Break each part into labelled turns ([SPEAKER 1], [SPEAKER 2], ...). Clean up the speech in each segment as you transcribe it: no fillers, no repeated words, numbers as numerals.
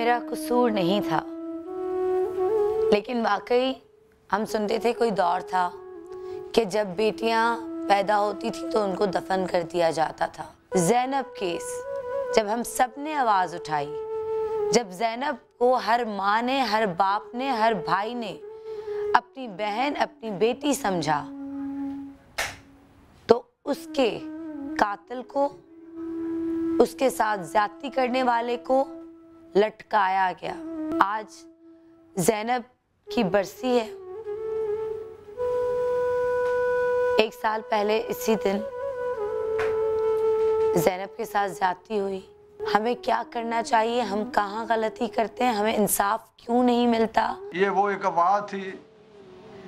[SPEAKER 1] मेरा कसूर नहीं था, लेकिन वाकई हम सुनते थे कोई दौर था कि जब बेटियां पैदा होती थी तो उनको दफन कर दिया जाता था। ज़ैनब केस जब हम सब ने आवाज़ उठाई, जब ज़ैनब को हर माँ ने, हर बाप ने, हर भाई ने अपनी बहन, अपनी बेटी समझा, तो उसके कातिल को, उसके साथ ज्यादती करने वाले को लटकाया गया। आज ज़ैनब की बरसी है। 1 साल पहले इसी दिन ज़ैनब के साथ ज्यादती हुई। हमें क्या करना चाहिए? हम कहाँ गलती करते हैं? हमें इंसाफ क्यों नहीं मिलता?
[SPEAKER 2] ये वो एक आवाज़ थी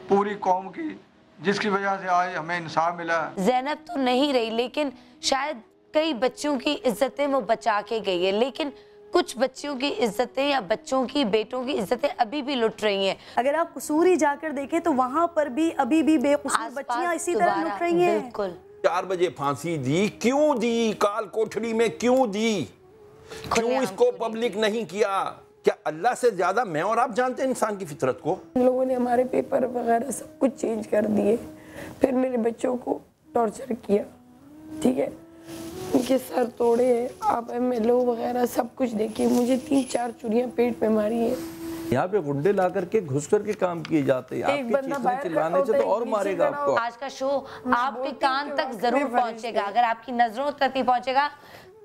[SPEAKER 2] पूरी कौम की जिसकी वजह से आज हमें इंसाफ मिला।
[SPEAKER 1] ज़ैनब तो नहीं रही, लेकिन शायद कई बच्चों की इज्जतें वो बचा के गई है, लेकिन कुछ बच्चों की इज्जतें या बच्चों की, बेटों की इज्जतें अभी भी लुट रही हैं।
[SPEAKER 3] अगर आप कसूरी जाकर देखें तो वहाँ पर भी अभी भी बेकसूर बच्चियाँ इसी तरह लुट रही हैं।
[SPEAKER 1] बिल्कुल।
[SPEAKER 4] 4 बजे फांसी दी, क्यों दी? काल कोठड़ी में क्यों दी? क्यों इसको पब्लिक नहीं किया? क्या अल्लाह से ज्यादा मैं और आप जानते हैं इंसान की फितरत को?
[SPEAKER 5] लोगों ने हमारे पेपर वगैरह सब कुछ चेंज कर दिए, फिर मेरे बच्चों को टॉर्चर किया, ठीक है, उनके सर तोड़े हैं, आप MLO वगैरह सब कुछ देखिए, मुझे 3-4 चुरियां पेट में मारी है।
[SPEAKER 4] यहाँ पे गुंडे ला करके घुस करके काम किए जाते हैं।
[SPEAKER 5] एक बंदा बाहर
[SPEAKER 4] चिल्लाने से तो और मारेगा आपको।
[SPEAKER 1] आज का शो आपके कान तक जरूर पहुंचेगा, अगर आपकी नजरों तक नहीं पहुंचेगा,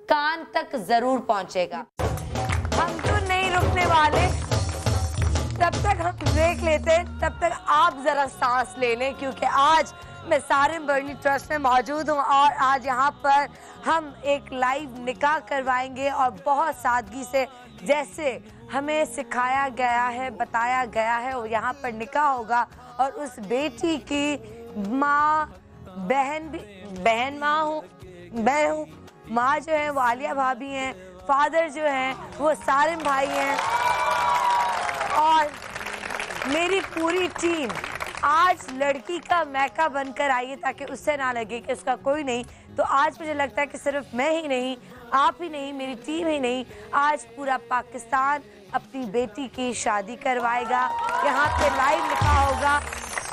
[SPEAKER 1] कान तक जरूर पहुंचेगा।
[SPEAKER 6] हम तो नहीं रुकने वाले, तब तक हम ब्रेक लेते हैं, तब तक आप जरा सांस ले लें, क्योंकि आज मैं सारिम बर्नी ट्रस्ट में मौजूद हूँ और आज यहाँ पर हम एक लाइव निकाह करवाएंगे और बहुत सादगी से, जैसे हमें सिखाया गया है, बताया गया है, और यहाँ पर निकाह होगा और उस बेटी की माँ, बहन भी, बहन माँ हूँ, मैं हूँ, माँ जो है वो आलिया भाभी हैं, फादर जो हैं वो सारिम भाई हैं, और मेरी पूरी टीम आज लड़की का मैका बनकर आई है ताकि उससे ना लगे कि उसका कोई नहीं। तो आज मुझे लगता है कि सिर्फ मैं ही नहीं, आप ही नहीं, मेरी टीम ही नहीं, आज पूरा पाकिस्तान अपनी बेटी की शादी करवाएगा, यहाँ पे लाइव निकाह होगा।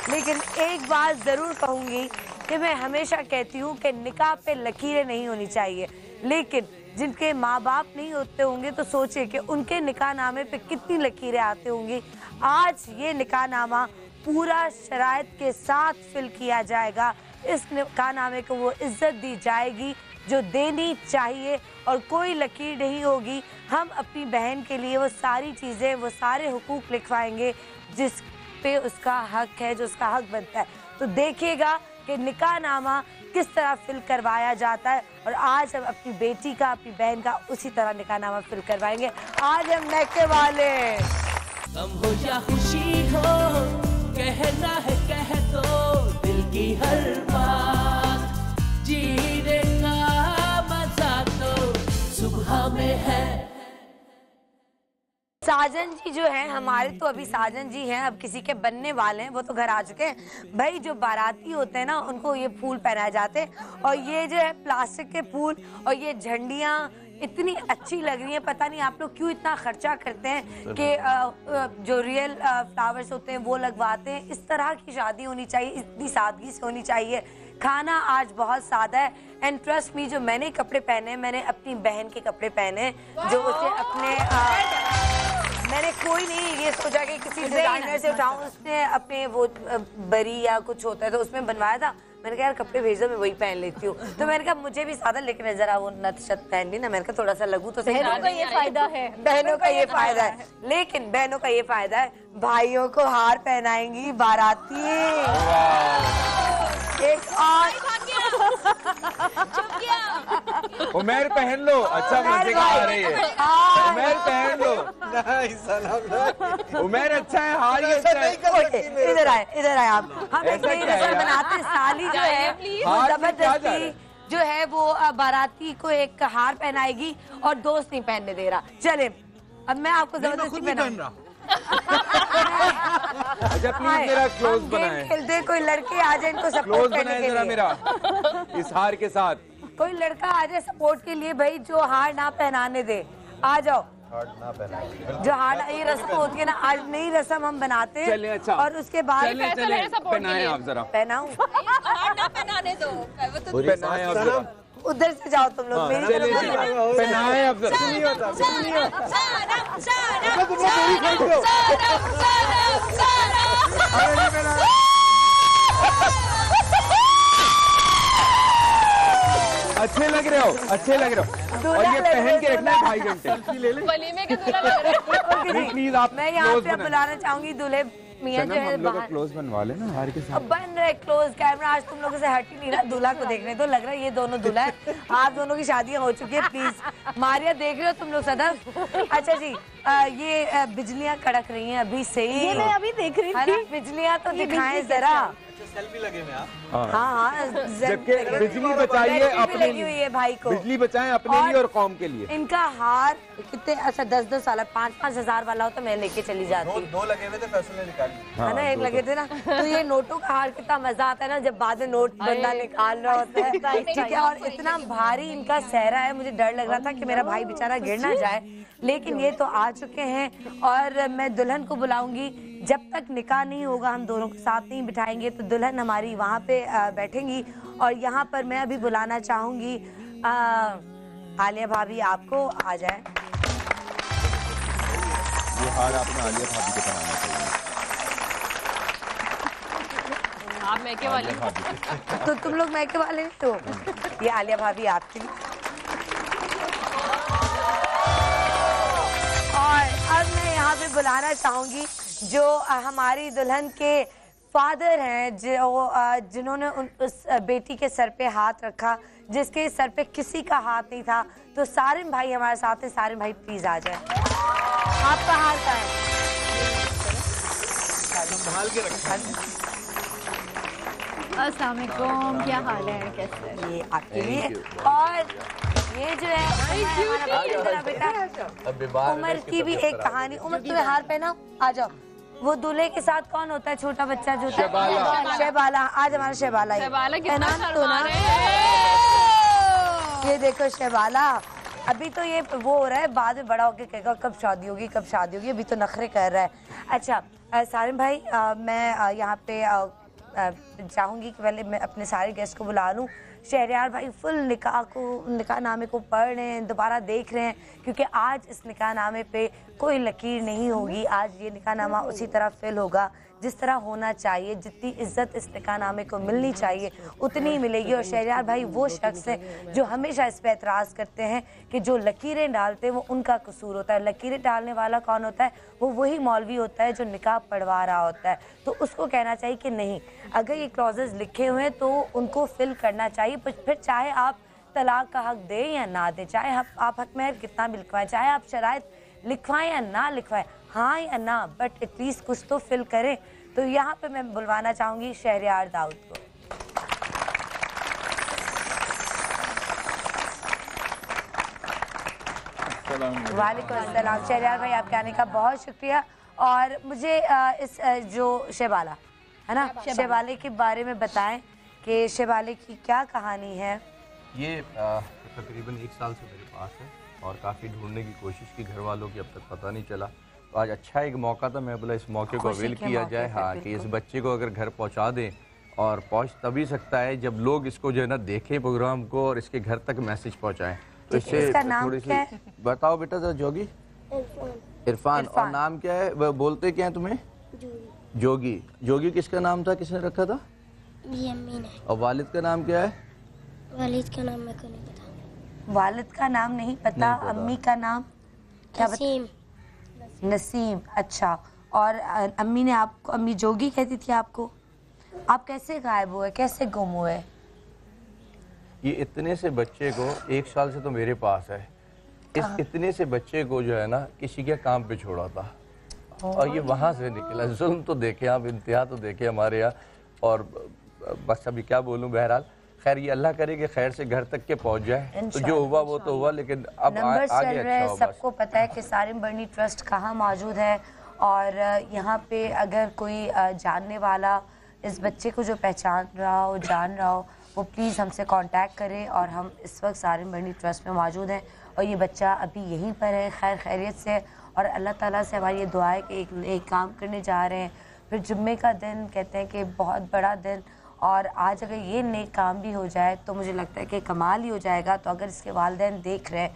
[SPEAKER 6] लेकिन एक बात ज़रूर कहूँगी कि मैं हमेशा कहती हूँ कि निकाह पे लकीरें नहीं होनी चाहिए, लेकिन जिनके माँ बाप नहीं होते होंगे तो सोचिए कि उनके निकाह नामे पे कितनी लकीरें आती होंगी। आज ये निकाह नामा पूरा शराइत के साथ फिल किया जाएगा। इस निकाह नामे को वो इज्जत दी जाएगी जो देनी चाहिए और कोई लकीर नहीं होगी। हम अपनी बहन के लिए वो सारी चीज़ें, वो सारे हुकूक लिखवाएंगे जिस पे उसका हक है, जो उसका हक बनता है। तो देखिएगा कि निकाह नामा किस तरह फिल करवाया जाता है और आज हम अपनी बेटी का, अपनी बहन का उसी तरह निकाह नामा फिल करवाएंगे। आज हम मैके वाले
[SPEAKER 7] गम हो या खुशी हो, कहना है कह दो दिल की हर बात, जीने का मजा तो सुबह में है।
[SPEAKER 6] साजन जी जो है हमारे, तो अभी साजन जी हैं, अब किसी के बनने वाले हैं, वो तो घर आ चुके हैं। भाई जो बाराती होते हैं ना, उनको ये फूल पहनाए जाते हैं और ये जो है प्लास्टिक के फूल और ये झंडियाँ इतनी अच्छी लग रही हैं। पता नहीं आप लोग क्यों इतना खर्चा करते हैं कि जो रियल फ्लावर्स होते हैं वो लगवाते हैं। इस तरह की शादी होनी चाहिए, इतनी सादगी से होनी चाहिए। खाना आज बहुत सादा है एंड ट्रस्ट मी, जो मैंने कपड़े पहने, मैंने अपनी बहन के कपड़े पहने, जो उसे अपने मैंने कोई नहीं ये सोचा कि किसी डिजाइनर से उठाऊं, उसने अपने वो बरी या कुछ होता है तो उसमें बनवाया था। मैंने कहा यार कपड़े भेज दो, मैं वही पहन लेती हूँ। तो मैंने कहा मुझे भी सादा, लेकिन जरा वो नथ शत पहन ली ना, मैंने कहा थोड़ा सा लगू तो सही।
[SPEAKER 3] बहनों का ये फायदा है,
[SPEAKER 6] बहनों का ये फायदा है, लेकिन बहनों का ये फायदा है, भाइयों को हार पहनाएंगी बाराती। एक और
[SPEAKER 8] उमेर पहन लो, अच्छा मजे का आ रही है। उमेर पहन लो, उमेर अच्छा है, हार ही अच्छा है।
[SPEAKER 6] इधर आए, इधर आए आप। हम एक नई रस्म बनाते हैं, साली जो है वो जबरदस्ती जो है वो बाराती को एक हार पहनाएगी और दोस्त नहीं पहनने दे रहा। चले अब मैं आपको जबरदस्ती पहन रहा।
[SPEAKER 8] अच्छा प्लीज मेरा क्लोज बनाएं।
[SPEAKER 6] खेलते कोई लड़के आ जाए इनको सपोर्ट करने के लिए,
[SPEAKER 8] मेरा इस हार के साथ
[SPEAKER 6] कोई लड़का आ जाए सपोर्ट के लिए, भाई जो हार ना पहनाने दे, आ जाओ। जो हार्ड ये रस्म होती है ना, आज नई रस्म हम बनाते हैं।
[SPEAKER 8] चलिए, अच्छा।
[SPEAKER 6] और उसके बाद
[SPEAKER 8] चलिए पहनाएं आप जरा।
[SPEAKER 6] पहनाऊं?
[SPEAKER 9] ना पहनाने दो,
[SPEAKER 8] पहनाएं आप जरा।
[SPEAKER 6] उधर से जाओ तुम लोग, मेरी तरफ से जाओ।
[SPEAKER 8] पहनाएं आप जरा। अच्छे लग रहे हो, अच्छे लग रहे हो। और ये पहन के रखना है 2.5 घंटे।
[SPEAKER 9] वलीमे के दूल्हा लग रहे हैं।
[SPEAKER 8] प्लीज आप
[SPEAKER 6] मैं यहाँ पे बुलाना चाहूंगी दूल्हे मियाँ जो है
[SPEAKER 8] हम लोग
[SPEAKER 6] बाहर।
[SPEAKER 8] क्लोज बनवा लेना हार के साथ।
[SPEAKER 6] अब बन रहे क्लोज कैमरा, आज तुम लोगों से हट ही नहीं रहा। दूल्हा को देखने तो लग रहा है ये दोनों दूल्हा है। आप दोनों की शादियां हो चुकी है, प्लीज। मारिया देख रहे हो तुम लोग सदफ? अच्छा जी, ये बिजलियां कड़क रही हैं अभी से ही।
[SPEAKER 3] ये मैं अभी देख रही थी।
[SPEAKER 6] बिजलियां तो दिखाएं जरा।
[SPEAKER 2] सेल्फी लगे में आप।
[SPEAKER 6] हाँ,
[SPEAKER 8] जबकि बिजली बचाइए अपने
[SPEAKER 6] लगी हुई है भाई को।
[SPEAKER 8] बिजली बचाएं अपने लिए और कौम के लिए।
[SPEAKER 6] इनका हार कितने, अच्छा 10-10 वाला, 5-5 हजार वाला हो तो मैं लेके चली जाती।
[SPEAKER 2] दो लगे हुए थे, फैसल ने निकाल लिया।
[SPEAKER 6] है ना, एक लगे थे ना। तो ये नोटों का हार कितना मजा आता है ना, जब बाद में नोट बंदा निकाल रहा होता है, ठीक है। और इतना भारी इनका सहरा है, मुझे डर लग रहा था कि मेरा भाई बेचारा गिर ना जाए, लेकिन ये तो आ चुके हैं। और मैं दुल्हन को बुलाऊंगी। जब तक निकाह नहीं होगा हम दोनों को साथ नहीं बिठाएंगे, तो दुल्हन हमारी वहाँ पे बैठेंगी। और यहाँ पर मैं अभी बुलाना चाहूंगी आलिया भाभी, आपको आ जाए।
[SPEAKER 8] ये हार आपने आलिया भाभी को पहनाना चाहिए।
[SPEAKER 9] आप मैके वाली।
[SPEAKER 6] तो तुम लोग मैके वाले नहीं हो। ये आलिया भाभी आपके लिए। और अब मैं यहाँ पे बुलाना चाहूंगी जो हमारी दुल्हन के फादर हैं, जो जिन्होंने उस बेटी के सर पे हाथ रखा, जिसके सर पे किसी का हाथ नहीं था। तो सारिम भाई हमारे साथ हैं। सारिम भाई प्लीज आ जाए। आपका हाल क्या है?
[SPEAKER 2] संभाल के रखा।
[SPEAKER 9] अस्सलाम वालेकुम, क्या हाल है, कैसे?
[SPEAKER 6] ये आपके लिए। और ये जो है बेटा, उमर की भी एक कहानी। उमर तुम्हें हार पहना, आ जाओ। वो दूल्हे के साथ कौन होता है? छोटा बच्चा जो
[SPEAKER 8] शहबाला।
[SPEAKER 6] शहबाला, आज हमारा शहबाला है।
[SPEAKER 9] शहबाला कितना
[SPEAKER 6] तो ना, ये देखो शहबाला। अभी तो ये वो हो रहा है, बाद में बड़ा होके कहेगा कब शादी होगी, कब शादी होगी। अभी तो नखरे कर रहा है। अच्छा सारिम भाई, मैं यहाँ पे चाहूँगी कि पहले मैं अपने सारे गेस्ट को बुला लूँ। शहरयार भाई फुल निकाह नामे को पढ़ रहे हैं, दोबारा देख रहे हैं, क्योंकि आज इस निकाह नामे पे कोई लकीर नहीं होगी। आज ये निकाह नामा उसी तरह फिल होगा जिस तरह होना चाहिए। जितनी इज्जत इस निकाह नामे को मिलनी चाहिए उतनी ही मिलेगी। और शहरयार भाई वो शख्स है जो हमेशा इस पर एतराज़ करते हैं कि जो लकीरें डालते हैं वो उनका कसूर होता है। लकीरें डालने वाला कौन होता है? वो वही मौलवी होता है जो निकाह पढ़वा रहा होता है। तो उसको कहना चाहिए कि नहीं, अगर ये क्लॉजेस लिखे हुए हैं तो उनको फिल करना चाहिए। फिर चाहे आप तलाक का हक दें या ना दें, चाहे आप हक महर कितना भी लिखवाएं, चाहे आप शराइत लिखवाएं या ना लिखवाएं, हाँ या ना, बट एटलीस्ट कुछ तो फिल करें। तो यहाँ पे मैं बुलवाना चाहूँगी शहरयार दाऊद को। वालेकुम अस्सलाम। शहरयार भाई आपके आने का बहुत शुक्रिया। और मुझे इस जो शहबाला है ना, शहबाले के बारे में बताएं कि शहबाले की क्या कहानी है।
[SPEAKER 10] ये तकरीबन 1 साल से मेरे पास है और काफ़ी ढूंढने की कोशिश की, घर वालों की अब तक पता नहीं चला। तो आज अच्छा एक मौका था, मैं बोला इस मौके को अवेल किया जाए। हाँ, कि इस बच्चे को अगर घर पहुंचा दें, और पहुंच तभी सकता है जब लोग इसको जो है ना देखें प्रोग्राम को और इसके घर तक मैसेज पहुंचाएं। तो इससे थोड़ी सी बताओ बेटा जरा। जोगी इरफान। और नाम क्या है? वो बोलते क्या है तुम्हें? जोगी। जोगी किसका नाम था, किसने रखा था?
[SPEAKER 11] अम्मी ने।
[SPEAKER 10] और वालिद का नाम क्या है?
[SPEAKER 11] वालिद का नाम मेरे को नहीं पता।
[SPEAKER 6] वालिद का नाम नहीं पता। अम्मी का नाम क्या
[SPEAKER 11] नसीम।
[SPEAKER 6] नसीम। अच्छा। और अम्मी ने आपको, अम्मी जोगी कहती थी आपको। आप कैसे गायब हुए, कैसे गुम हुए?
[SPEAKER 10] ये इतने से बच्चे को 1 साल से तो मेरे पास है। इस इतने से बच्चे को जो है ना किसी के काम पे छोड़ा था और ये वहाँ से निकला। जुल्म तो देखे आप, इंतहा तो देखे हमारे यहाँ। और बस अभी क्या बोलूँ, बहरहाल खैर ये अल्लाह करे कि खैर से घर तक के पहुँच जाए। तो जो हुआ वो तो हुआ, लेकिन अब आगे अच्छा होगा।
[SPEAKER 6] सबको पता है कि सारिम बर्नी ट्रस्ट कहाँ मौजूद है। और यहाँ पे अगर कोई जानने वाला इस बच्चे को जो पहचान रहा हो, जान रहा हो, वो प्लीज़ हमसे कांटेक्ट करें। और हम इस वक्त सारिम बर्नी ट्रस्ट में मौजूद हैं
[SPEAKER 1] और ये बच्चा अभी यहीं पर है खैर खैरियत से। और अल्लाह ताला से हमारी ये दुआ है कि एक काम करने जा रहे हैं, फिर जुम्मे का दिन कहते हैं कि बहुत बड़ा दिन, और आज अगर ये नेक काम भी हो जाए तो मुझे लगता है कि कमाल ही हो जाएगा। तो अगर इसके वालिदैन देख रहे हैं,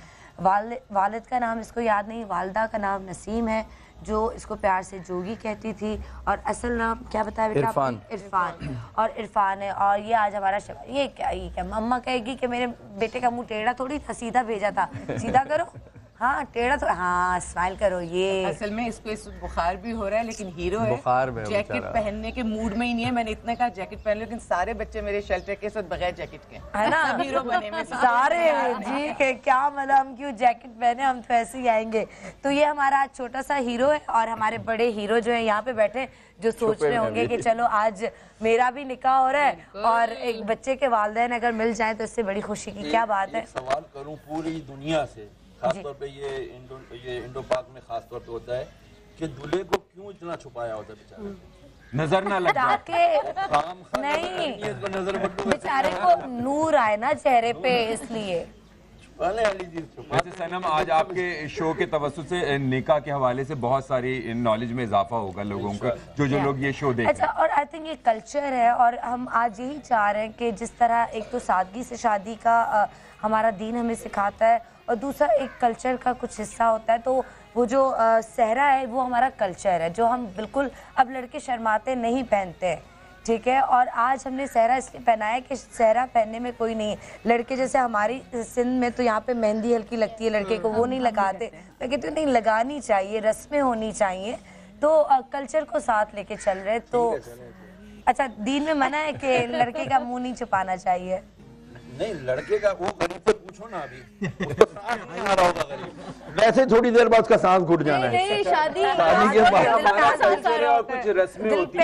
[SPEAKER 1] वालिद का नाम इसको याद नहीं, वालदा का नाम नसीम है, जो इसको प्यार से जोगी कहती थी, और असल नाम क्या बताया बेटा?
[SPEAKER 10] इरफान।
[SPEAKER 1] इरफान, और इरफान है। और ये आज हमारा ये क्या मम्मा कहेगी कि मेरे बेटे का मुंह टेढ़ा थोड़ी था, सीधा भेजा था, सीधा करो। हाँ टेढ़ा तो हाँ, स्माइल करो। ये
[SPEAKER 12] असल में इसको इस बुखार भी हो रहा है, लेकिन हीरो है,
[SPEAKER 10] बुखार में
[SPEAKER 12] जैकेट पहनने के मूड में ही नहीं है। मैंने इतना कहा जैकेट पहन लो, लेकिन सारे बच्चे मेरे शेल्टर के साथ बगैर जैकेट के
[SPEAKER 1] है ना,
[SPEAKER 12] हीरो बने में
[SPEAKER 1] सारे जी के क्या मतलब, हम क्यों जैकेट पहने, हम तो ऐसे ही आएंगे। तो ये हमारा आज छोटा सा हीरो है, और हमारे बड़े हीरो जो है यहाँ पे बैठे, जो सोच रहे होंगे कि चलो आज मेरा भी निकाह हो रहा है और एक बच्चे के वालिदैन अगर मिल जाए तो इससे बड़ी खुशी की क्या बात है।
[SPEAKER 4] सवाल करूं पूरी दुनिया से, खासतौर पे ये इंडो पाक में खासतौर पे होता है कि दूल्हे को क्यों इतना छुपाया होता है बेचारा,
[SPEAKER 8] नजर ना लग
[SPEAKER 1] जाए, नहीं बेचारे को नूर आए ना चेहरे पे, इसलिए।
[SPEAKER 8] वैसे सनम, आज आपके शो के तवज्जुह से निकाह के हवाले से बहुत सारी नॉलेज में इजाफा होगा लोगों को, जो लोग ये शो देख
[SPEAKER 1] अच्छा, और आई थिंक ये कल्चर है, और हम आज यही चाह रहे हैं कि जिस तरह एक तो सादगी से शादी का हमारा दीन हमें सिखाता है, और दूसरा एक कल्चर का कुछ हिस्सा होता है, तो वो जो सहरा है वो हमारा कल्चर है, जो हम बिल्कुल अब लड़के शर्माते नहीं पहनते हैं, ठीक है। और आज हमने सहरा इसलिए पहनाया कि सहरा पहनने में कोई नहीं है। लड़के जैसे हमारी सिंध में तो यहाँ पे मेहंदी हल्की लगती है लड़के को, वो नहीं लगाते। मैं कहती हूँ नहीं, लगानी चाहिए, रस्में होनी चाहिए। तो कल्चर को साथ लेके चल रहे। तो अच्छा, दीन में मना है कि लड़के का मुंह नहीं छुपाना चाहिए?
[SPEAKER 4] नहीं, लड़के का वो गरीब से पूछो ना, अभी नहीं आ रहा होगा गरीब। वैसे थोड़ी देर बाद उसका सांस घुट जाना है।
[SPEAKER 9] नहीं, शादी
[SPEAKER 4] के बाद
[SPEAKER 8] कुछ रस्में होती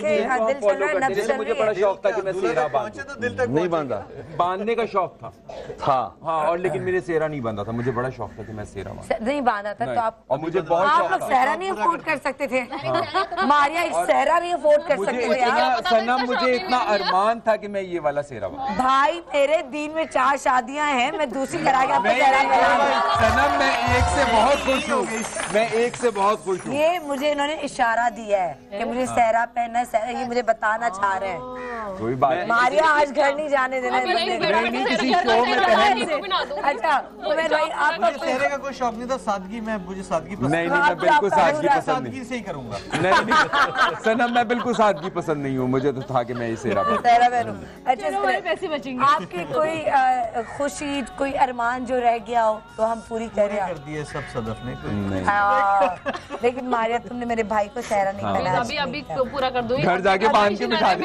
[SPEAKER 8] है। जैसे मुझे बड़ा शौक था कि मैं सेहरा बांधूं,
[SPEAKER 4] नहीं बांधा,
[SPEAKER 8] बांधने का शौक था
[SPEAKER 4] हाँ,
[SPEAKER 8] और लेकिन मेरे सेहरा नहीं बांधा था। मुझे बड़ा शौक था कि मैं सेहरा बांधूं,
[SPEAKER 1] नहीं बांधा था। तो आप,
[SPEAKER 8] और मुझे बहुत
[SPEAKER 1] आप
[SPEAKER 8] शौक
[SPEAKER 1] लोग
[SPEAKER 8] था।
[SPEAKER 1] सहरा नहीं अफोर्ड कर सकते थे? मारिया सहरा नहीं अफोर्ड कर सकते थे?
[SPEAKER 8] सनम, मुझे इतना अरमान था कि मैं ये वाला सेहरा बांधूं।
[SPEAKER 1] भाई मेरे दीन में 4 शादियां हैं, मैं दूसरी करा के आपको
[SPEAKER 8] सनम, मैं एक से बहुत खुश हूँ, मैं एक से बहुत खुश हूँ।
[SPEAKER 1] ये मुझे इन्होंने इशारा दिया है कि मुझे सहरा पहनना है, ये मुझे बताना चाह रहे हैं।
[SPEAKER 8] कोई बात नहीं,
[SPEAKER 1] मारिया आज घर नहीं जाने देना।
[SPEAKER 8] किसी शो में पहन।
[SPEAKER 1] अच्छा उमेर भाई, आपका
[SPEAKER 13] चेहरे का कोई शौक नहीं था, सादगी में मुझे सादगी पसंद
[SPEAKER 8] नहीं, मैं बिल्कुल सादगी पसंद
[SPEAKER 13] सादगी
[SPEAKER 8] नहीं,
[SPEAKER 13] से ही करूंगा।
[SPEAKER 8] नहीं सनम, मैं बिल्कुल सादगी पसंद नहीं हूँ। मुझे तो था कि मैं ये सेहरा
[SPEAKER 1] पहनूं। अच्छा,
[SPEAKER 9] पैसे बचेंगे।
[SPEAKER 1] आपकी कोई खुशी, कोई अरमान जो रह गया हो तो हम पूरी करें।
[SPEAKER 13] कर दिए सब सदफ ने।
[SPEAKER 1] लेकिन मारिया, तुमने मेरे भाई को सहरा नहीं पहनाया।
[SPEAKER 9] अभी तो पूरा कर दो,
[SPEAKER 8] घर जाके बांध के बिठा दे।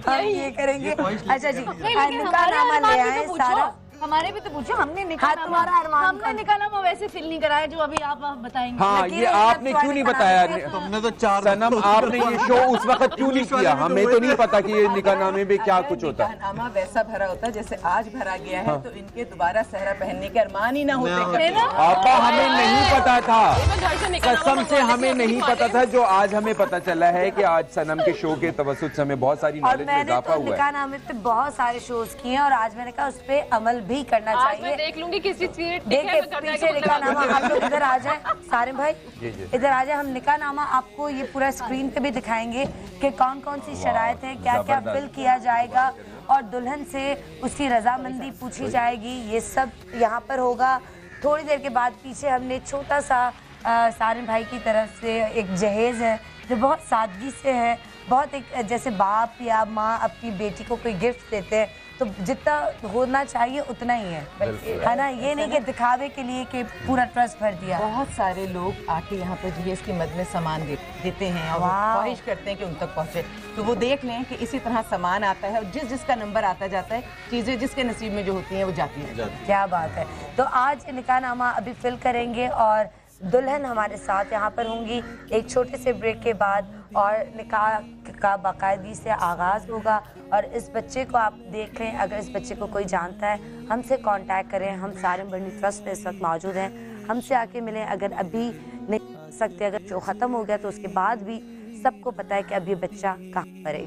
[SPEAKER 1] हम ये करेंगे। अच्छा जी, निकाहनामा ले आए सारा।
[SPEAKER 9] हमारे भी तो पूछो, हमने निकाहनामा,
[SPEAKER 1] तुम्हारा अरमान,
[SPEAKER 9] हमने निकाहनामा वैसे फिल नहीं कराया जो अभी आप बताएंगे।
[SPEAKER 8] हाँ, ये आपने क्यों नहीं बताया?
[SPEAKER 13] तुमने तो 4
[SPEAKER 8] सनम, आपने ये शो उस वक्त क्यों नहीं किया? हमें तो नहीं पता कि ये निकाहनामे में क्या कुछ होता है।
[SPEAKER 12] निकाहनामा वैसा भरा होता है जैसे आज भरा गया है, तो इनके दोबारा सहरा पहनने के अरमान ही ना होते।
[SPEAKER 8] आपा, हमें नहीं पता था, कसम से हमें नहीं पता था। जो आज हमें पता चला है कि आज सनम के शो के तवज्जुह से हमें बहुत सारी नॉलेज में इजाफा हुआ है।
[SPEAKER 1] निकाहनामे पे बहुत सारे शोज किए हैं, और आज मैंने कहा उस पर अमल भी करना चाहिए।
[SPEAKER 9] देख लूंगी किसी
[SPEAKER 1] देखिए पीछे निकाहनामा, आप लोग इधर आ जाए, सारे भाई इधर आ जाए। हम निकाहनामा आपको ये पूरा स्क्रीन पे भी दिखाएंगे कि कौन कौन सी शराइत है, क्या क्या फिल किया जाएगा, और दुल्हन से उसकी रजामंदी पूछी जाएगी। ये सब यहाँ पर होगा। थोड़ी देर के बाद पीछे हमने छोटा सा सारिन भाई की तरफ से एक जहेज है जो बहुत सादगी से है, बहुत एक जैसे बाप या माँ अपनी बेटी को कोई गिफ्ट देते हैं, तो जितना होना चाहिए उतना ही है ना। ये नहीं कि दिखावे के लिए कि पूरा ट्रस्ट भर दिया।
[SPEAKER 12] बहुत सारे लोग आके यहाँ पे जहेज की मद में सामान देते हैं और ख्वाहिश करते हैं कि उन तक पहुँचे। तो वो देख लें कि इसी तरह सामान आता है, और जिस जिसका नंबर आता जाता है, चीज़ें जिसके नसीब में जो होती हैं वो जाती हैं।
[SPEAKER 1] क्या बात है। तो आज निकाहनामा अभी फिल करेंगे, और दुल्हन हमारे साथ यहाँ पर होंगी एक छोटे से ब्रेक के बाद, और निकाह का बाकायदगी से आगाज़ होगा। और इस बच्चे को आप देख लें, अगर इस बच्चे को कोई जानता है हमसे कांटेक्ट करें। हम सारिन बर्नी ट्रस्ट में इस वक्त मौजूद हैं, हमसे आके मिलें। अगर अभी नहीं सकते, अगर शो ख़त्म हो गया तो उसके बाद भी सबको पता है कि अब ये बच्चा कहाँ पर है।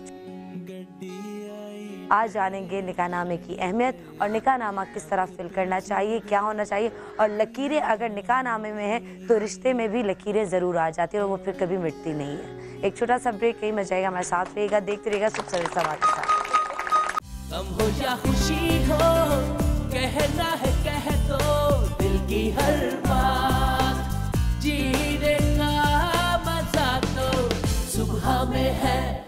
[SPEAKER 1] आज जानेंगे निकाहनामे की अहमियत और निकाहनामा किस तरह फिल करना चाहिए, क्या होना चाहिए, और लकीरें अगर निकाहनामे में है तो रिश्ते में भी लकीरें ज़रूर आ जाती है और वो फिर कभी मिटती नहीं है। एक छोटा सा ब्रेक, कहीं मच जाएगा, हमारे साथ रहेगा, देखते रहेगा सुख सवेरे समाज के साथ।
[SPEAKER 7] गम हो या खुशी हो, कहना है कह दो दिल की हर बात, जीने का मजा तो सुबह में है।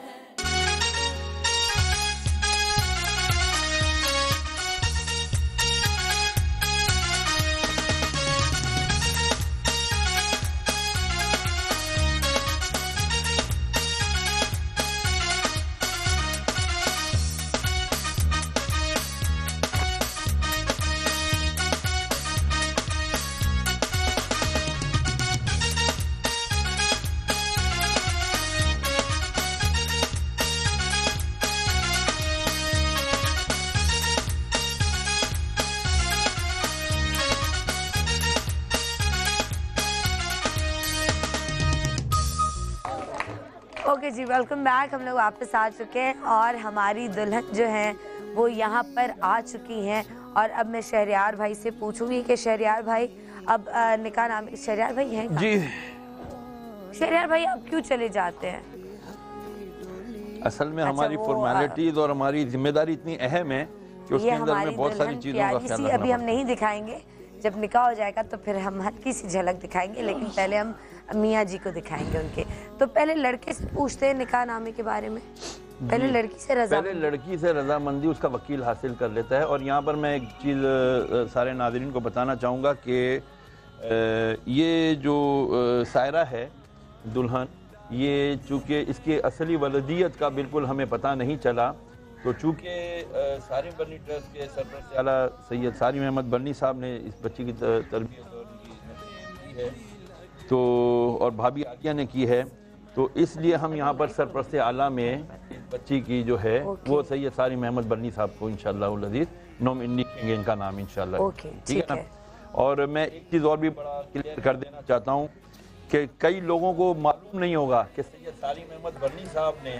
[SPEAKER 1] ओके जी, वेलकम बैक। हम लोग वापस आ चुके हैं और हमारी दुल्हन जो है वो यहाँ पर आ चुकी हैं। और अब मैं शहरयार भाई से पूछूंगी कि शहरयार भाई अब निकाहनामे, शहरयार भाई हैं
[SPEAKER 4] जी?
[SPEAKER 1] शहरयार भाई अब क्यों चले जाते हैं?
[SPEAKER 4] असल में हमारी फॉर्मेलिटीज और हमारी जिम्मेदारी इतनी अहम है कि उसके अंदर में बहुत सारी चीजों का ख्याल रखना
[SPEAKER 1] अभी हम नहीं दिखाएंगे, जब निकाह हो जाएगा तो फिर हम हल्की सी झलक दिखाएंगे, लेकिन पहले हम मियाँ जी को दिखाएंगे उनके। तो पहले लड़के से पूछते हैं निकाहनामे के बारे में, पहले लड़की से
[SPEAKER 4] रजामंदी उसका वकील हासिल कर लेता है। और यहाँ पर मैं एक चीज़ सारे नाज़रीन को बताना चाहूँगा कि ये जो सायरा है दुल्हन, ये चूँकि इसके असली वलदियत का बिल्कुल हमें पता नहीं चला, तो चूँकि सारिम बर्नी ट्रस्ट के सरपरस्त आला सैयद सारिम अहमद बर्नी साहब ने इस बच्ची की तरबियत और की है, तो और भाभी आलिया ने की है, तो इसलिए हम यहाँ पर सरपरस्त आला में इस बच्ची की जो है वो सैयद सारिम अहमद बर्नी साहब को इंशाअल्लाह उल अज़ीज़ नॉमिनी करेंगे, इनका नाम इंशाअल्लाह, ठीक है ना। और मैं एक चीज़ और भी बड़ा क्लियर कर देना चाहता हूँ कि कई लोगों को मालूम नहीं होगा कि सैयद सारिम अहमद बर्नी साहब ने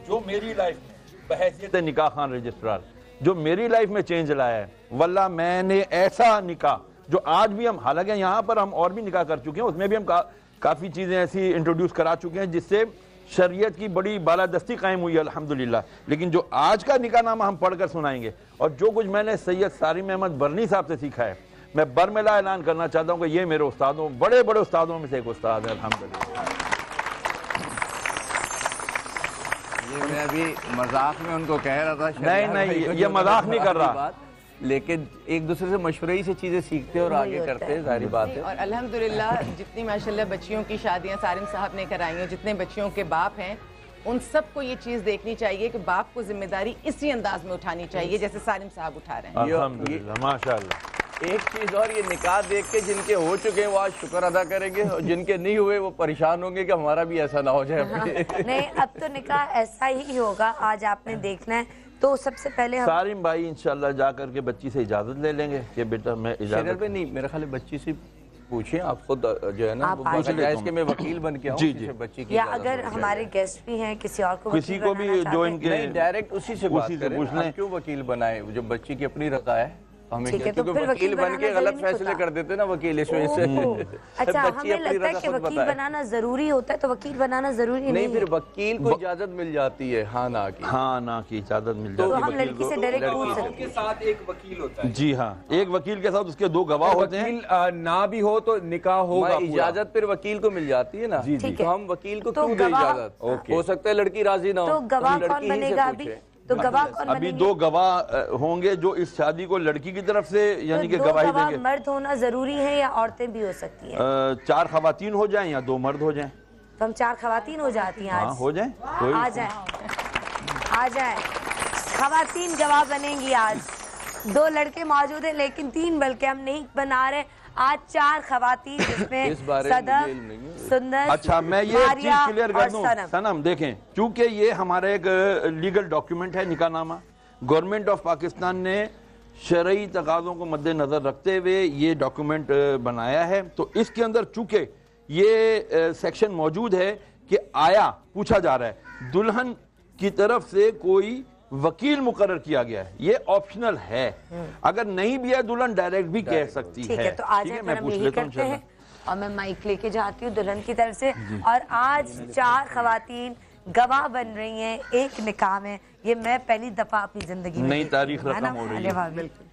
[SPEAKER 4] जो मेरी लाइफ में बहैसियत निकाह खान रजिस्ट्रार जो मेरी लाइफ में चेंज लाया है, वल्लाह मैंने ऐसा निकाह जो आज भी हम, हालांकि यहाँ पर हम और भी निकाह कर चुके हैं, उसमें भी हम काफ़ी चीज़ें ऐसी इंट्रोड्यूस करा चुके हैं जिससे शरीयत की बड़ी बालादस्ती कायम हुई है अल्हम्दुलिल्लाह। लेकिन जो आज का निकाहनामा हम पढ़कर सुनाएंगे और जो कुछ मैंने सैयद सारिम अहमद बर्नी साहब से सीखा है, मैं बरमिला ऐलान करना चाहता हूँ कि ये मेरे उस्तादों, बड़े बड़े उस्तादों में से एक उस्ताद है अल्हम्दुलिल्लाह।
[SPEAKER 10] ये मैं अभी मजाक में उनको कह रहा था,
[SPEAKER 4] नहीं ये मजाक नहीं कर रहा,
[SPEAKER 10] लेकिन एक दूसरे से मशवरे ही से चीजें सीखते और आगे करते हैं, जाहिर बात है।
[SPEAKER 12] और अल्हम्दुलिल्लाह जितनी माशाल्लाह बच्चियों की शादियां सारिम साहब ने कराई हैं, जितने बच्चियों के बाप हैं, उन सबको ये चीज देखनी चाहिए कि बाप को जिम्मेदारी इसी अंदाज में उठानी चाहिए जैसे सारिम साहब उठा रहे हैं।
[SPEAKER 4] अल्हम्दुलिल्लाह माशाअल्लाह।
[SPEAKER 10] एक चीज और, ये निकाह देख के जिनके हो चुके हैं वो आज शुक्र अदा करेंगे और जिनके नहीं हुए वो परेशान होंगे कि हमारा भी ऐसा ना हो जाए।
[SPEAKER 1] नहीं, अब तो निकाह ऐसा ही होगा, आज आपने देखना है। तो सबसे पहले हम
[SPEAKER 4] सारिम भाई इंशाल्लाह जाकर के बच्ची से इजाजत ले लेंगे कि बेटा मैं इजाजत
[SPEAKER 10] पे नहीं, मेरा ख्याल बच्ची से पूछिए, आप खुद जो है ना इसके मैं वकील बन के आऊं
[SPEAKER 4] जी
[SPEAKER 10] बच्ची की,
[SPEAKER 1] या अगर हमारे गेस्ट भी हैं किसी और को,
[SPEAKER 4] किसी को भी जो इनके
[SPEAKER 10] डायरेक्ट उसी से बात करें, क्यों वकील बनाए, जो बच्ची की अपनी रजा है हमें, क्योंकि वकील बन के गलत फैसले कर देते ना वकील, इस वजह से।
[SPEAKER 1] अच्छा, हमें लगता है कि वकील बनाना जरूरी होता है, तो वकील बनाना जरूरी नहीं,
[SPEAKER 10] फिर वकील को इजाजत मिल जाती है, हाँ ना की इजाजत मिल जाती है,
[SPEAKER 1] तो हम लड़की से डायरेक्ट पूछ सकते हैं।
[SPEAKER 10] के साथ एक वकील होता है,
[SPEAKER 4] जी हाँ, एक वकील के साथ उसके दो गवाह होते हैं,
[SPEAKER 8] ना भी हो तो निकाह होगा,
[SPEAKER 10] इजाजत फिर वकील को मिल जाती है ना, तो हम वकील को क्यों दे इजाजत, हो सकता है लड़की राजी ना हो,
[SPEAKER 1] तो गवाह कौन बनेगा अभी? तो गवाह कौन
[SPEAKER 4] अभी दो गवाह होंगे जो इस शादी को लड़की की तरफ से यानी कि गवाही देंगे।
[SPEAKER 1] मर्द होना जरूरी है या औरतें भी हो सकती हैं?
[SPEAKER 4] 4 खवातीन हो जाएं या 2 मर्द हो जाएं।
[SPEAKER 1] तो हम 4 खवातीन हो जाती हैं आज?
[SPEAKER 4] हाँ, हो जाएं,
[SPEAKER 1] आ जाए खवातीन गवाह बनेंगी आज। 2 लड़के मौजूद हैं लेकिन 3 बल्कि हम नहीं बना रहे, आज 4 खवातीन जिसमें सदफ, सुंदर,
[SPEAKER 4] अच्छा मैं ये चीज क्लियर कर दूं सनम, देखें चूंकि ये हमारा एक लीगल डॉक्यूमेंट है निकाहनामा, गवर्नमेंट ऑफ पाकिस्तान ने शरई तकाज़ों को मद्देनजर रखते हुए ये डॉक्यूमेंट बनाया है, तो इसके अंदर चूंकि ये सेक्शन मौजूद है कि आया पूछा जा रहा है दुल्हन की तरफ से कोई वकील मुकर्रर किया गया है, ये ऑप्शनल है। अगर नहीं भी है दुल्हन डायरेक्ट भी कह सकती है।
[SPEAKER 6] ठीक है, तो आज
[SPEAKER 4] मैं पूछ लेता हूँ
[SPEAKER 6] और मैं माइक लेके जाती हूँ दुल्हन की तरफ से। और आज 4 खवातीन गवाह बन रही हैं एक निकाह में। ये मैं पहली दफा अपनी जिंदगी में
[SPEAKER 4] नई तारीख रकम हो रही है।
[SPEAKER 6] बिल्कुल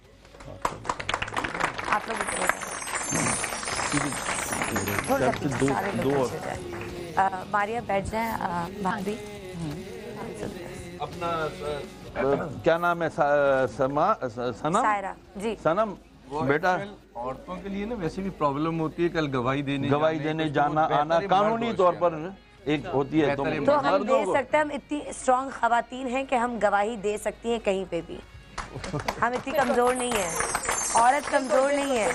[SPEAKER 6] आप लोग मारिया बैठ जाए भाभी।
[SPEAKER 4] अपना क्या नाम है? सनम?
[SPEAKER 6] सायरा जी।
[SPEAKER 4] सनम बेटा,
[SPEAKER 10] औरतों के लिए ना वैसे भी प्रॉब्लम होती है, कल गवाही देने
[SPEAKER 4] जाना आना कानूनी तौर पर एक होती है।
[SPEAKER 6] तो हम दे सकते हैं, हम इतनी स्ट्रॉन्ग खवातीन हैं कि हम गवाही दे सकती हैं कहीं पे भी। हम इतनी कमजोर नहीं है, औरत कमजोर नहीं है।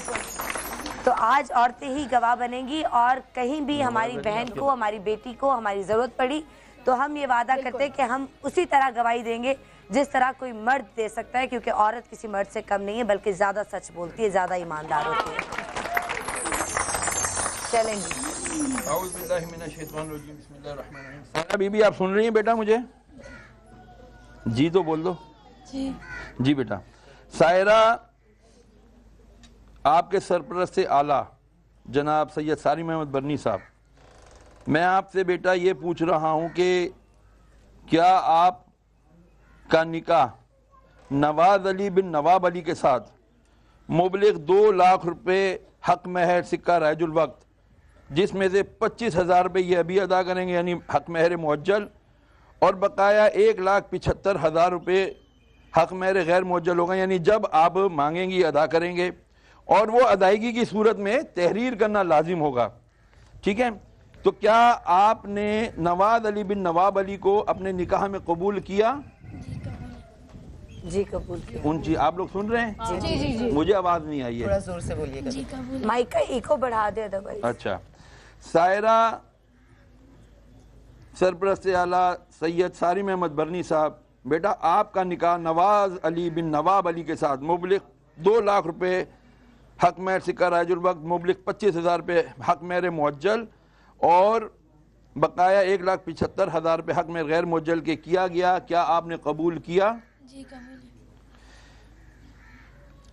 [SPEAKER 6] तो आज औरतें ही गवाह बनेंगी और कहीं भी हमारी बहन को, हमारी बेटी को हमारी जरूरत पड़ी तो हम ये वादा करते हैं कि हम उसी तरह गवाही देंगे जिस तरह कोई मर्द दे सकता है, क्योंकि औरत किसी मर्द से कम नहीं है, बल्कि ज्यादा सच बोलती है, ज्यादा ईमानदार होती है। चलेंगे।
[SPEAKER 4] सायरा बीबी, आप सुन रही हैं बेटा मुझे? जी तो बोल दो। जी बेटा। सायरा, आपके सरपरस्त आला जनाब सैयद सारिम अहमद बरनी साहब, मैं आपसे बेटा ये पूछ रहा हूं कि क्या आप का निकाह नवाज अली बिन नवाब अली के साथ मुबलिग 2 लाख रुपए हक महर सिक्का राजुल वक्त, जिसमें से 25,000 रुपये ये अभी अदा करेंगे यानी हक महर मुअज्जल, और बकाया 1,75,000 रुपये हक महर गैर मुअज्जल होगा, यानी जब आप मांगेंगी अदा करेंगे, और वो अदायगी की सूरत में तहरीर करना लाजिम होगा। ठीक है, तो क्या आपने नवाज अली बिन नवाब अली को अपने निकाह में कबूल किया?
[SPEAKER 6] जी कबूल किया।
[SPEAKER 4] जी आप लोग सुन रहे हैं?
[SPEAKER 6] जी जी जी।
[SPEAKER 4] मुझे आवाज नहीं आई है,
[SPEAKER 12] थोड़ा जोर से बोलिएगा।
[SPEAKER 6] माइक का इको बढ़ा दे दो भाई।
[SPEAKER 4] अच्छा। सायरा, सरपरस्त आला सैयद सारिम अहमद बरनी साहब, बेटा आपका निकाह नवाज अली बिन नवाब अली के साथ मुबलिग 2 लाख रुपए हक महर सिक्का राजुल वक्त, मुबलिग 25,000 रुपये हक महर मुअज्जल और बकाया 1,75,000 रुपये हक महर गैर मुअज्जल के किया गया। क्या आपने कबूल किया?
[SPEAKER 11] जी कबूल।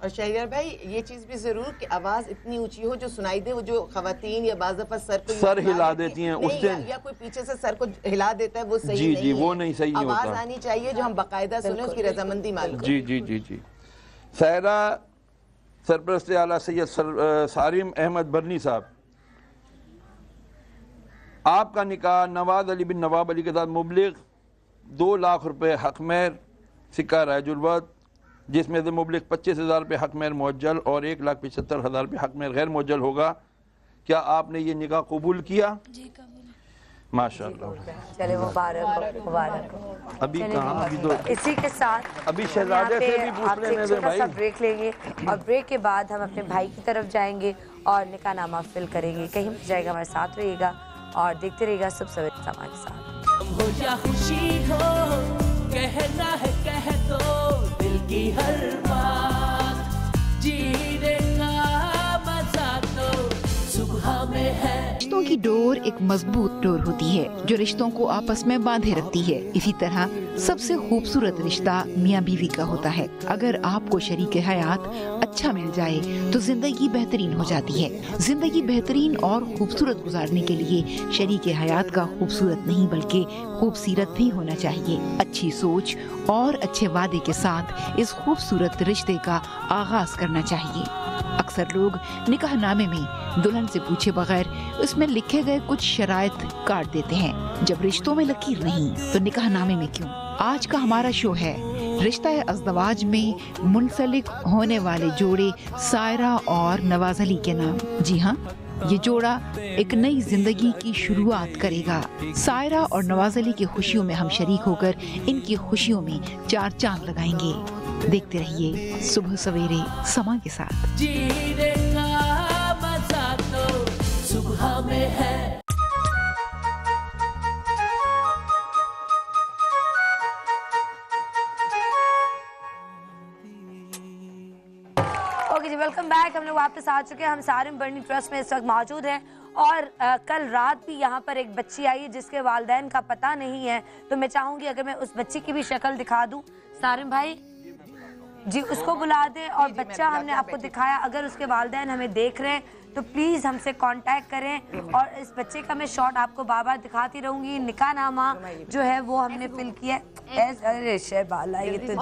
[SPEAKER 12] और शहरियार भाई, ये चीज भी जरूर कि आवाज इतनी ऊंची हो जो सुनाई दे। वो जो खवातीन या बाज़ दफा सर
[SPEAKER 4] हिला देती हैं उससे,
[SPEAKER 12] या कोई पीछे से सर को हिला देता है, वो सही
[SPEAKER 4] जी
[SPEAKER 12] नहीं
[SPEAKER 4] जी
[SPEAKER 12] है।
[SPEAKER 4] वो नहीं सही होता।
[SPEAKER 12] आवाज आनी चाहिए जो हम बाकायदा सुने, उसकी रजामंदी मालूम।
[SPEAKER 4] जी जी जी जी। सायरा, सरपरस्त आला सैयद सारिम अहमद बरनी साहब, आपका निकाह नवाज अली बिन नवाब अली के साथ मुबलिग 2 लाख रुपए हक महर सिक्का राजुल वक्त, जिसमें से मुबलिग 25,000 रुपये हक महर मुअज्जल और 1,75,000 रुपये हक महर गैर मुअज्जल होगा। क्या आपने ये निकाह कबूल किया?
[SPEAKER 11] जी कबूल।
[SPEAKER 4] माशाअल्लाह।
[SPEAKER 6] चले मुबारक मुबारक।
[SPEAKER 4] अभी कहाँ, अभी तो
[SPEAKER 6] इसी के साथ
[SPEAKER 4] अभी शहजादे से भी पूछ लेने दे भाई।
[SPEAKER 6] ब्रेक लेंगे और ब्रेक के बाद हम अपने भाई की तरफ जाएंगे और निकाहनामा फिल करेंगे। कहीं मत जाएगा, हमारे साथ रहिएगा और देखते रहिएगा सब सवेरे समा के साथ।
[SPEAKER 7] हो या खुशी हो, कहना है कह दो दिल की हर बात, जीने का मजा तो सुबह में है।
[SPEAKER 14] रिश्तों की डोर एक मजबूत डोर होती है जो रिश्तों को आपस में बांधे रखती है। इसी तरह सबसे खूबसूरत रिश्ता मियाँ बीवी का होता है। अगर आपको शरीक हयात अच्छा मिल जाए तो जिंदगी बेहतरीन हो जाती है। जिंदगी बेहतरीन और खूबसूरत गुजारने के लिए शरीक हयात का खूबसूरत नहीं बल्कि खूबसूरत भी होना चाहिए। अच्छी सोच और अच्छे वादे के साथ इस खूबसूरत रिश्ते का आगाज करना चाहिए। अक्सर लोग निकाहनामे में दुल्हन से पूछे बगैर उसमें लिखे गए कुछ शराइत काट देते हैं। जब रिश्तों में लकीर नहीं तो निकाहनामे में क्यों? आज का हमारा शो है रिश्ता अज़दवाज में मुंसलिक होने वाले जोड़े सायरा और नवाज अली के नाम। जी हाँ, ये जोड़ा एक नई जिंदगी की शुरुआत करेगा। सायरा और नवाज अली की खुशियों में हम शरीक होकर इनकी खुशियों में 4 चांद लगाएंगे। देखते रहिए सुबह सवेरे समा के साथ।
[SPEAKER 7] जीने का मजा तो सुबह में है।
[SPEAKER 6] ओके जी, वेलकम बैक। हम लोग वापस आ चुके हैं। हम सारिम बर्नी ट्रस्ट में इस वक्त मौजूद हैं और कल रात भी यहाँ पर एक बच्ची आई जिसके वालिदैन का पता नहीं है, तो मैं चाहूंगी अगर मैं उस बच्ची की भी शक्ल दिखा दूं। सारिम भाई जी उसको बुला दे। और बच्चा हमने आपको दिखाया, अगर उसके वालिदैन हमें देख रहे हैं तो प्लीज हमसे कांटेक्ट करें। और इस बच्चे का मैं शॉट आपको बार बार दिखाती रहूंगी। निकाहनामा जो है वो हमने फिल किया। अरे शहबाला ये तो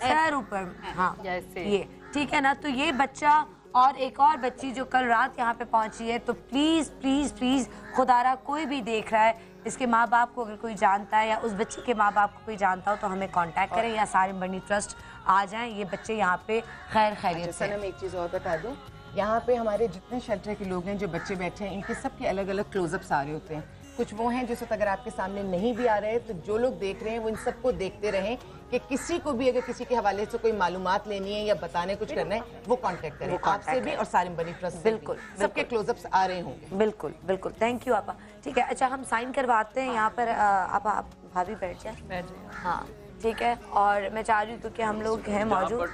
[SPEAKER 6] सर ऊपर, हाँ ये ठीक है ना। तो ये बच्चा और एक और बच्ची जो कल रात यहाँ पे पहुंची है, तो प्लीज प्लीज प्लीज खुदारा कोई भी देख रहा है, इसके माँ बाप को अगर कोई जानता है या उस बच्चे के माँ बाप को कोई जानता हो तो हमें कांटेक्ट करें या सारिम बर्नी ट्रस्ट आ जाएं। ये बच्चे यहाँ पे खैर खैरियत से।
[SPEAKER 12] सनम एक चीज़ और बता दूं, यहाँ पे हमारे जितने शेल्टर के लोग हैं, जो बच्चे बैठे हैं, इनके सबके अलग अलग क्लोजअप्स आ रहे होते हैं। कुछ वो हैं जिस वक्त अगर आपके सामने नहीं भी आ रहे तो जो लोग देख रहे हैं वो इन सबको देखते रहें कि किसी को भी अगर किसी के हवाले से कोई मालूमात लेनी है या बताने कुछ करना है वो कांटेक्ट करें, आपसे भी और सारिम बर्नी ट्रस्ट से। बिल्कुल, सबके क्लोजअप्स आ रहे होंगे।
[SPEAKER 6] बिल्कुल बिल्कुल, थैंक यू आपा। ठीक है, अच्छा हम साइन करवाते हैं यहाँ पर। आप भाभी बैठ जाए। हाँ ठीक है। और मैं चाह रही हूँ क्योंकि हम लोग हैं मौजूद,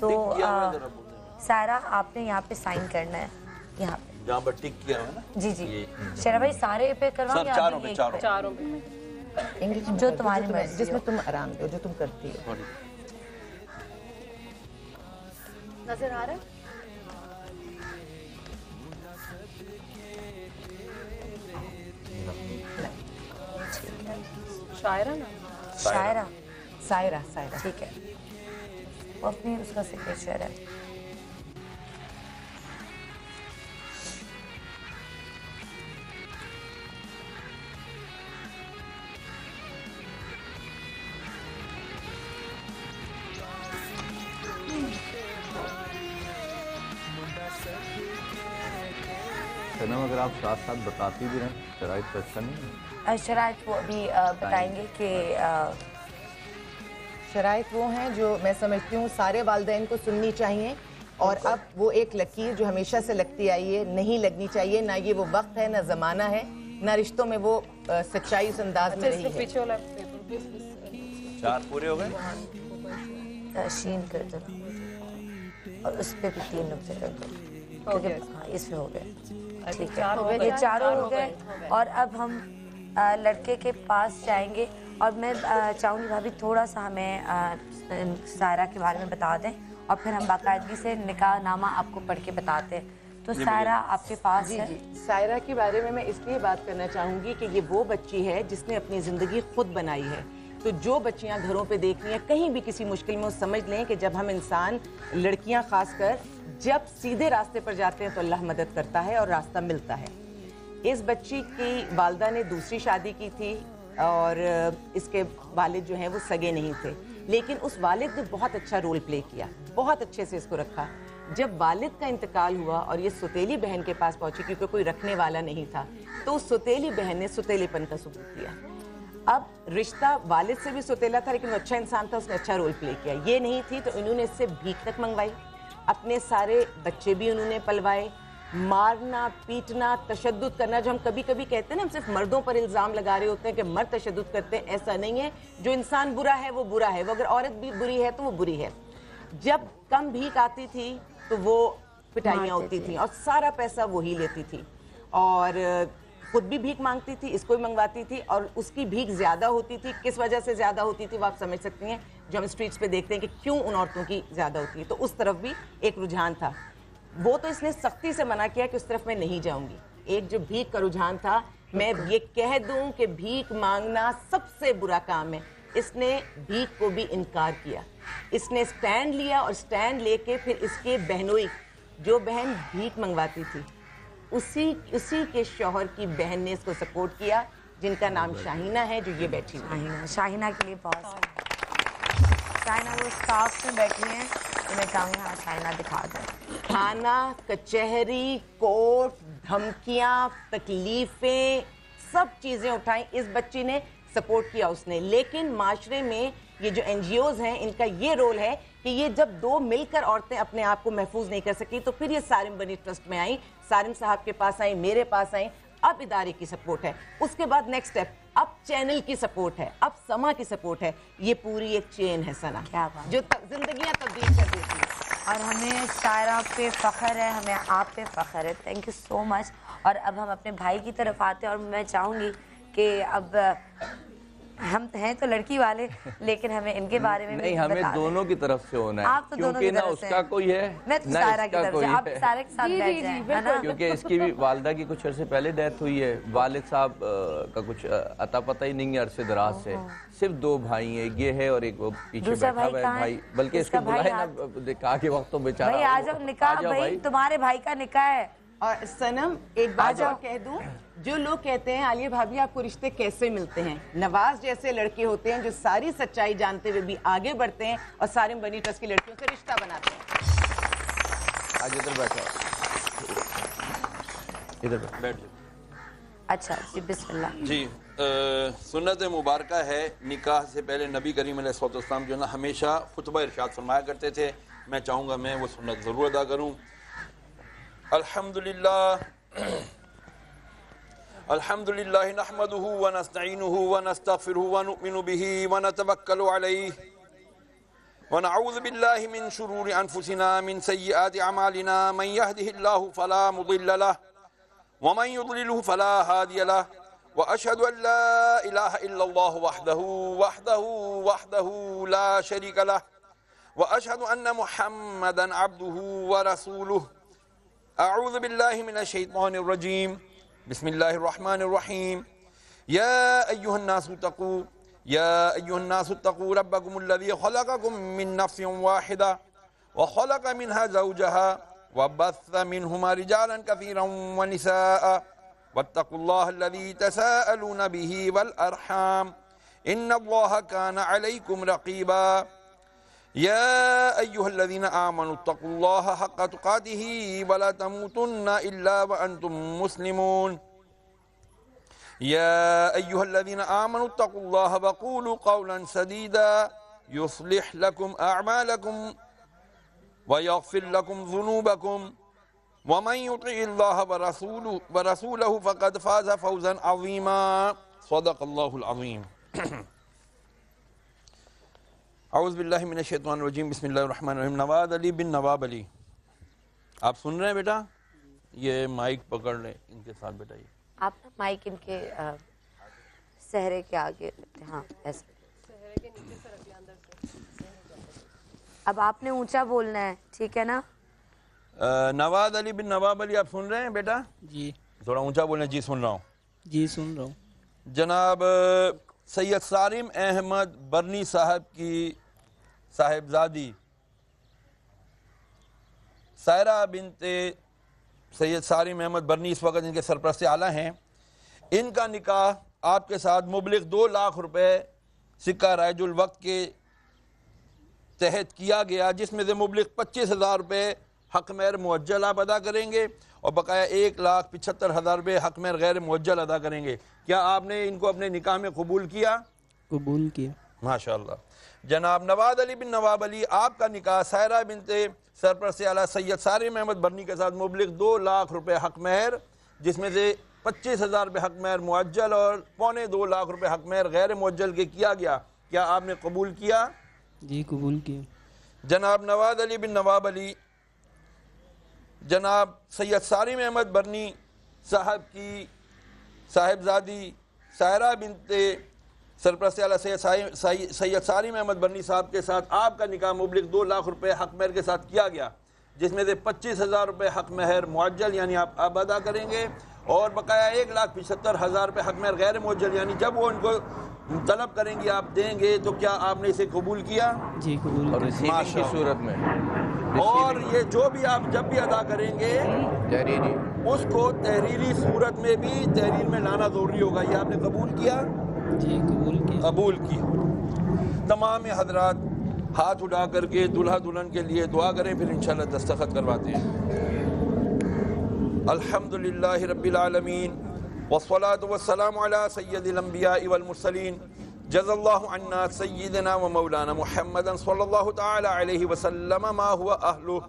[SPEAKER 6] तो सारा आपने यहाँ पे साइन करना है, यहाँ पे
[SPEAKER 4] जहाँ पर टिक किया है ना।
[SPEAKER 6] जी जी शेरा भाई सारे पे करवाएंगे? चारों पे इंग्लिश जो तुम्हारी मर्जी,
[SPEAKER 12] जिसमें तुम आराम दो, जो तुम करती हो।
[SPEAKER 9] नजर आ रहा है? शायरा ना?
[SPEAKER 6] शायरा
[SPEAKER 12] सायरा सायरा
[SPEAKER 6] ठीक है। वो अपनी उसका सिग्नेचर है।
[SPEAKER 10] सनम अगर आप साथ साथ बताती भी रहें, शराइत तो अच्छा नहीं है।
[SPEAKER 6] शराइत वो अभी बताएंगे कि
[SPEAKER 12] शराइत वो हैं जो मैं समझती हूँ सारे वालिदैन को सुननी चाहिए। और अब वो एक लकीर जो हमेशा से लगती आई है नहीं लगनी चाहिए। ना ये वो वक्त है, ना ज़माना है, ना रिश्तों में वो सच्चाई उस अंदाज में रही है।
[SPEAKER 4] 4 पूरे हो गए।
[SPEAKER 6] शीन कर दो और उस पर भी 3 नुक्ते कर दो, क्योंकि हाँ इसमें हो गए। ठीक है, ये चारों हो गए। और अब हम लड़के के पास जाएंगे और मैं चाहूँगी भाभी थोड़ा सा हमें सायरा के बारे में बता दें और फिर हम बाकायदगी से निकाहनामा आपको पढ़ के बताते हैं। तो सायरा आपके पास है।
[SPEAKER 12] सायरा के बारे में मैं इसलिए बात करना चाहूँगी कि ये वो बच्ची है जिसने अपनी ज़िंदगी खुद बनाई है। तो जो बच्चियां घरों पे देख रही हैं, कहीं भी किसी मुश्किल में, वो समझ लें कि जब हम इंसान, लड़कियां खासकर, जब सीधे रास्ते पर जाते हैं तो अल्लाह मदद करता है और रास्ता मिलता है। इस बच्ची की वालदा ने दूसरी शादी की थी और इसके वालिद जो हैं वो सगे नहीं थे, लेकिन उस वालिद ने बहुत अच्छा रोल प्ले किया, बहुत अच्छे से इसको रखा। जब वालिद का इंतकाल हुआ और ये सुतेली बहन के पास पहुंची, क्योंकि कोई रखने वाला नहीं था, तो उस सुतेली बहन ने सुतेलेपन का सबूत दिया। अब रिश्ता वालिद से भी सुतेला था, लेकिन वो अच्छा इंसान था, उसने अच्छा रोल प्ले किया। ये नहीं थी तो इन्होंने इससे भीख तक मंगवाई, अपने सारे बच्चे भी उन्होंने पलवाए। मारना, पीटना, तशद्दुद करना, जो हम कभी कभी कहते हैं ना, हम सिर्फ मर्दों पर इल्ज़ाम लगा रहे होते हैं कि मर्द तशद्दुद करते हैं, ऐसा नहीं है। जो इंसान बुरा है वो बुरा है, वो अगर औरत भी बुरी है तो वो बुरी है। जब कम भीख आती थी तो वो पिटाइयाँ होती थी और सारा पैसा वही लेती थी और खुद भी भीख मांगती थी, इसको भी मंगवाती थी और उसकी भीख ज़्यादा होती थी। किस वजह से ज़्यादा होती थी वो आप समझ सकती हैं, जो हम स्ट्रीट्स पे देखते हैं कि क्यों उन औरतों की ज़्यादा होती है। तो उस तरफ भी एक रुझान था। वो तो इसने सख्ती से मना किया कि उस तरफ मैं नहीं जाऊंगी। एक जो भीख का रुझान था, मैं ये कह दूं कि भीख मांगना सबसे बुरा काम है, इसने भीख को भी इनकार किया। इसने स्टैंड लिया और स्टैंड लेके फिर इसके बहनोई, जो बहन भीख मंगवाती थी, उसी के शौहर की बहन ने इसको सपोर्ट किया, जिनका नाम शाहीना है, जो ये बैठी है।
[SPEAKER 6] शाहीना के लिए बहुत शाहीना वो स्टाफ में बैठी हैं, तो मैं चाहूँगी हाँ शाहीना दिखा दें।
[SPEAKER 12] थाना, कचहरी, कोर्ट, धमकियाँ, तकलीफें, सब चीज़ें उठाई, इस बच्ची ने सपोर्ट किया उसने। लेकिन माशरे में ये जो NGOs हैं, इनका ये रोल है कि ये जब दो मिलकर औरतें अपने आप को महफूज नहीं कर सकी, तो फिर ये सारिम बर्नी ट्रस्ट में आई, सारिम साहब के पास आई, मेरे पास आई। अब इदारे की सपोर्ट है, उसके बाद नेक्स्ट स्टेप, अब चैनल की सपोर्ट है, अब समा की सपोर्ट है। ये पूरी एक चेन है सना, जो जिंदगियां तब्दील कर देती है।
[SPEAKER 1] और हमें सायरा पे फ़ख्र है, हमें आप पे फ़ख्र है। Thank you so much. और अब हम अपने भाई की तरफ आते हैं और मैं चाहूँगी कि अब हम हैं तो लड़की वाले, लेकिन हमें इनके बारे में
[SPEAKER 10] नहीं, हमें दोनों की तरफ से होना है।
[SPEAKER 1] आप तो
[SPEAKER 10] क्योंकि ना उसका कोई है,
[SPEAKER 1] मैं तो सायरा की तरफ से, आप सायरा के साथ बैठ जाएं, है ना?
[SPEAKER 10] क्योंकि इसकी भी वालिदा की कुछ अरसे पहले डेथ हुई है, वालिद साहब का कुछ अता पता ही नहीं है अरसे दराज से। सिर्फ 2 भाई हैं, ये है और एक वो पीछे बैठा हुआ है भाई, बल्कि इसको बुलाए ना, कहा के वक्त तो बेचारा।
[SPEAKER 1] भाई आ जाओ, निकाह भाई, तुम्हारे भाई का निकाह है।
[SPEAKER 12] और सनम एक बात और कह दूं, जो लोग कहते हैं आलिया भाभी आपको रिश्ते कैसे मिलते हैं, नवाज जैसे लड़के होते हैं जो सारी सच्चाई जानते हुए भी आगे बढ़ते हैं और सारे बनी ट्रस्ट की लड़कियों से रिश्ता बनाते हैं।
[SPEAKER 10] आज इधर बैठो, इधर बैठ जाओ।
[SPEAKER 1] अच्छा जी, बिस्मिल्लाह
[SPEAKER 4] जी। सुन्नत मुबारक है, निकाह से पहले नबी करीम अलैहिस्सलाम जो ना हमेशा खुतबा इरशाद फरमाया करते थे। मैं चाहूँगा मैं वो सुन्नत ज़रूर अदा करूँ। अल्हम्दुलिल्लाह अल्हम्दुलिल्लाह नहमदुहु व नस्तईनुहु व नस्तगफिरुहु व नुमिनु बिही व नतवक्कलु अलैहि व नऊज़ु बिल्लाहि मिन शुरूरि अनफुसिना मिन सय्यिआति अमालिना मन यहदिहिल्लाहु फला मुदिल्ल लहु व मन युद्लिलहु फला हादिय लहु व अशहदु अन ला इलाहा इल्लल्लाहु वहदहु ला शरीका लहु व अशहदु अन्ना मुहम्मदन अब्दुहु व रसूलुहु। अऊज़ु बिल्लाहि मिनश शैतानिर रजीम। बिस्मिल्लाहिर रहमानिर रहीम। या अय्युहन्नासु तक़ू रब्बकुमुल्लज़ी ख़लक़कुम मिन नफ़्सिन वाहिदा व ख़लक़ मिनहा ज़ौजहा व बस्स मिनहुमा रिजालन कसीरन व निसाअ वत्तक़ुल्लाहल्लज़ी तसाअलून बिही वल अरहाम इन्नल्लाहा काना अलैकुम रक़ीबा। या अय्युहल्लज़ीना आमनु तक़ुल्लाहा हक़्क़ तुक़ातिही व ला तमूतुन्ना इल्ला व अंतुम मुस्लिमून। या अय्युहल्लज़ीना आमनु तक़ुल्लाहा व क़ूलू क़ौलन सदीदा युस्लिह लकुम अअमालकुम व यग़फ़िर लकुम ज़ुनूबकुम व मन युतिइल्लाह व रसूलहु फ़क़द फ़ाज़ फ़ौज़न अज़ीमा। सदक़ल्लाहुल अज़ीम। औज़ु बिल्लाहि मिनश शैतानिर रजीम। बिस्मिल्लाहिर रहमानिर रहीम। नवाज़ अली बिन नवाब अली, आप सुन रहे हैं बेटा? ये माइक पकड़ लें इनके साथ बेटा। ये
[SPEAKER 1] आप ना माइक इनके सहरे के आगे, हाँ ऐसे सहरे के नीचे से रख लें अंदर से। अब आपने ऊंचा बोलना है, ठीक है ना?
[SPEAKER 4] नवाज़ अली बिन नवाब अली, आप सुन रहे हैं बेटा?
[SPEAKER 15] जी।
[SPEAKER 4] थोड़ा ऊंचा बोलें। जी सुन रहा हूँ।
[SPEAKER 15] जी सुन रहा हूँ।
[SPEAKER 4] जनाब सैयद सारिम अहमद बरनी साहब की साहिबजादी सायरा बिनते सैयद सारिम अहमद बरनी इस वक्त इनके सरपरस्त आला हैं। इनका निकाह आपके साथ मुबलिग 2 लाख रुपए सिक्का रायजुल वक्त के तहत किया गया, जिसमें से मुबलिग 25,000 रुपये हक महर मुअज्जल आप अदा करेंगे और बकाया 1,75,000 रुपये हक महर गैर मुअज्जल अदा करेंगे। क्या आपने इनको अपने निकाह में कबूल किया?
[SPEAKER 15] कबूल किया।
[SPEAKER 4] माशाअल्लाह। जनाब नवाज़ अली बिन नवाब अली, आपका निकाह सायरा बिनते सरपरस्त आला सैयद सारिम अहमद बरनी के साथ मुबलिग 2 लाख रुपये हक महर, जिसमें से 25,000 रुपये हक महर मुअज्जल और 2.25 लाख रुपये हक महर गैर मुअज्जल के किया गया। क्या आपने कबूल किया?
[SPEAKER 15] जी कबूल किया।
[SPEAKER 4] जनाब नवाज़ अली बिन नवाब अली, जनाब सैयद सारिम अहमद बरनी साहब की साहिबजादी सायरा बिनते सरपरस्त आला सैयद सारिम अहमद बरनी साहब के साथ आपका निकाह मुबलिग 2 लाख रुपये हक महर के साथ किया गया, जिसमें से 25,000 रुपये हक महर मुअज्जल यानी आप अब अदा करेंगे और बकाया 1,75,000 रुपये हक महर गैर मुअज्जल यानी जब वो इनको तलब करेंगी आप देंगे। तो क्या आपने इसे कबूल किया?
[SPEAKER 15] जी कबूल।
[SPEAKER 10] और रिसीविंग की सूरत में,
[SPEAKER 4] और ये जो भी आप जब भी अदा करेंगे
[SPEAKER 10] तहरीरी,
[SPEAKER 4] उसको तहरीरी सूरत में भी तहरीर में लाना जरूरी होगा। ये आपने कबूल किया?
[SPEAKER 15] जी कबूल किया।
[SPEAKER 4] कबूल किया। तमाम हजरात हाथ उठा करके दुल्हा दुल्हन के लिए दुआ करें, फिर इंशाल्लाह दस्तखत करवाते हैं। अल्हम्दुलिल्लाहि रब्बिल आलमीन वस्सलातु वस्सलामु अला सय्यदिल अंबिया'i वल मुरसलीन जज़ल्लाहु अन्ना सय्यिदना व मौलाना मुहम्मदन सल्लल्लाहु तआला अलैहि वसल्लम मा हुवा अहलुहु।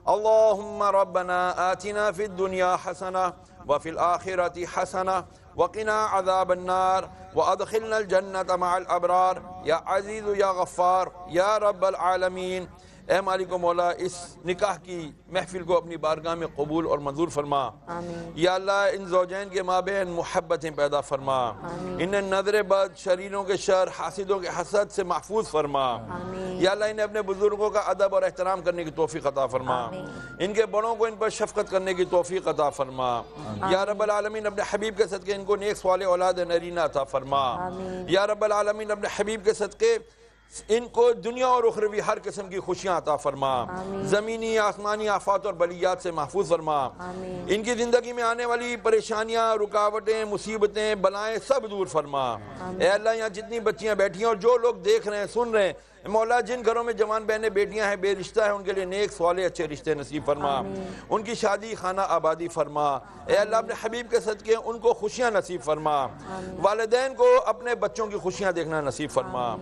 [SPEAKER 4] अल्लाहुम्मा रब्बना आतिना फिद दुनिया हसना व फिल आखिरति हसना व क़िना अज़ाबन नार व अदखिलनल जन्नत मअल अबरार या अज़ीज़ या गफ़्फ़ार या रब्बल आलमीन। ए मालिक व मौला इस निकाह की महफिल को अपनी बारगाह में कबूल और मंजूर फरमा। या अल्लाह इन ज़ौजैन के माबैन मोहब्बतें पैदा फरमा, इन्हें नजर बद, शरीरों के शर, हासिदों के हसद से महफूज फरमा। या अल्लाह इन्हें अपने बुजुर्गों का अदब और एहतराम करने की तौफीक अता फरमा, इनके बड़ों को इन पर शफकत करने की तौफीक अता फरमा। या रब्बल आलमीन अपने हबीब के सदके इनको नेक सवाले औलाद नरीना अता फरमा। या रब्बल आलमीन अपने हबीब के सदके इनको दुनिया और उखरवी हर किस्म की खुशियाँ अता फरमा, ज़मीनी आसमानी आफात और बलियात से महफूज फरमा। इनकी ज़िंदगी में आने वाली परेशानियाँ, रुकावटें, मुसीबतें, बलाएं सब दूर फरमा। ए अल्लाह यहाँ जितनी बच्चियाँ बैठी हैं और जो लोग देख रहे हैं, सुन रहे हैं, मौला जिन घरों में जवान बहनें बेटियाँ हैं, बेरिश्ता है, उनके लिए नेक सवाले अच्छे रिश्ते नसीब फरमा, उनकी शादी खाना आबादी फरमा। ए अल्लाह अपने हबीब के सदके उनको खुशियाँ नसीब फरमा, वालिदैन को अपने बच्चों की खुशियाँ देखना नसीब फरमा।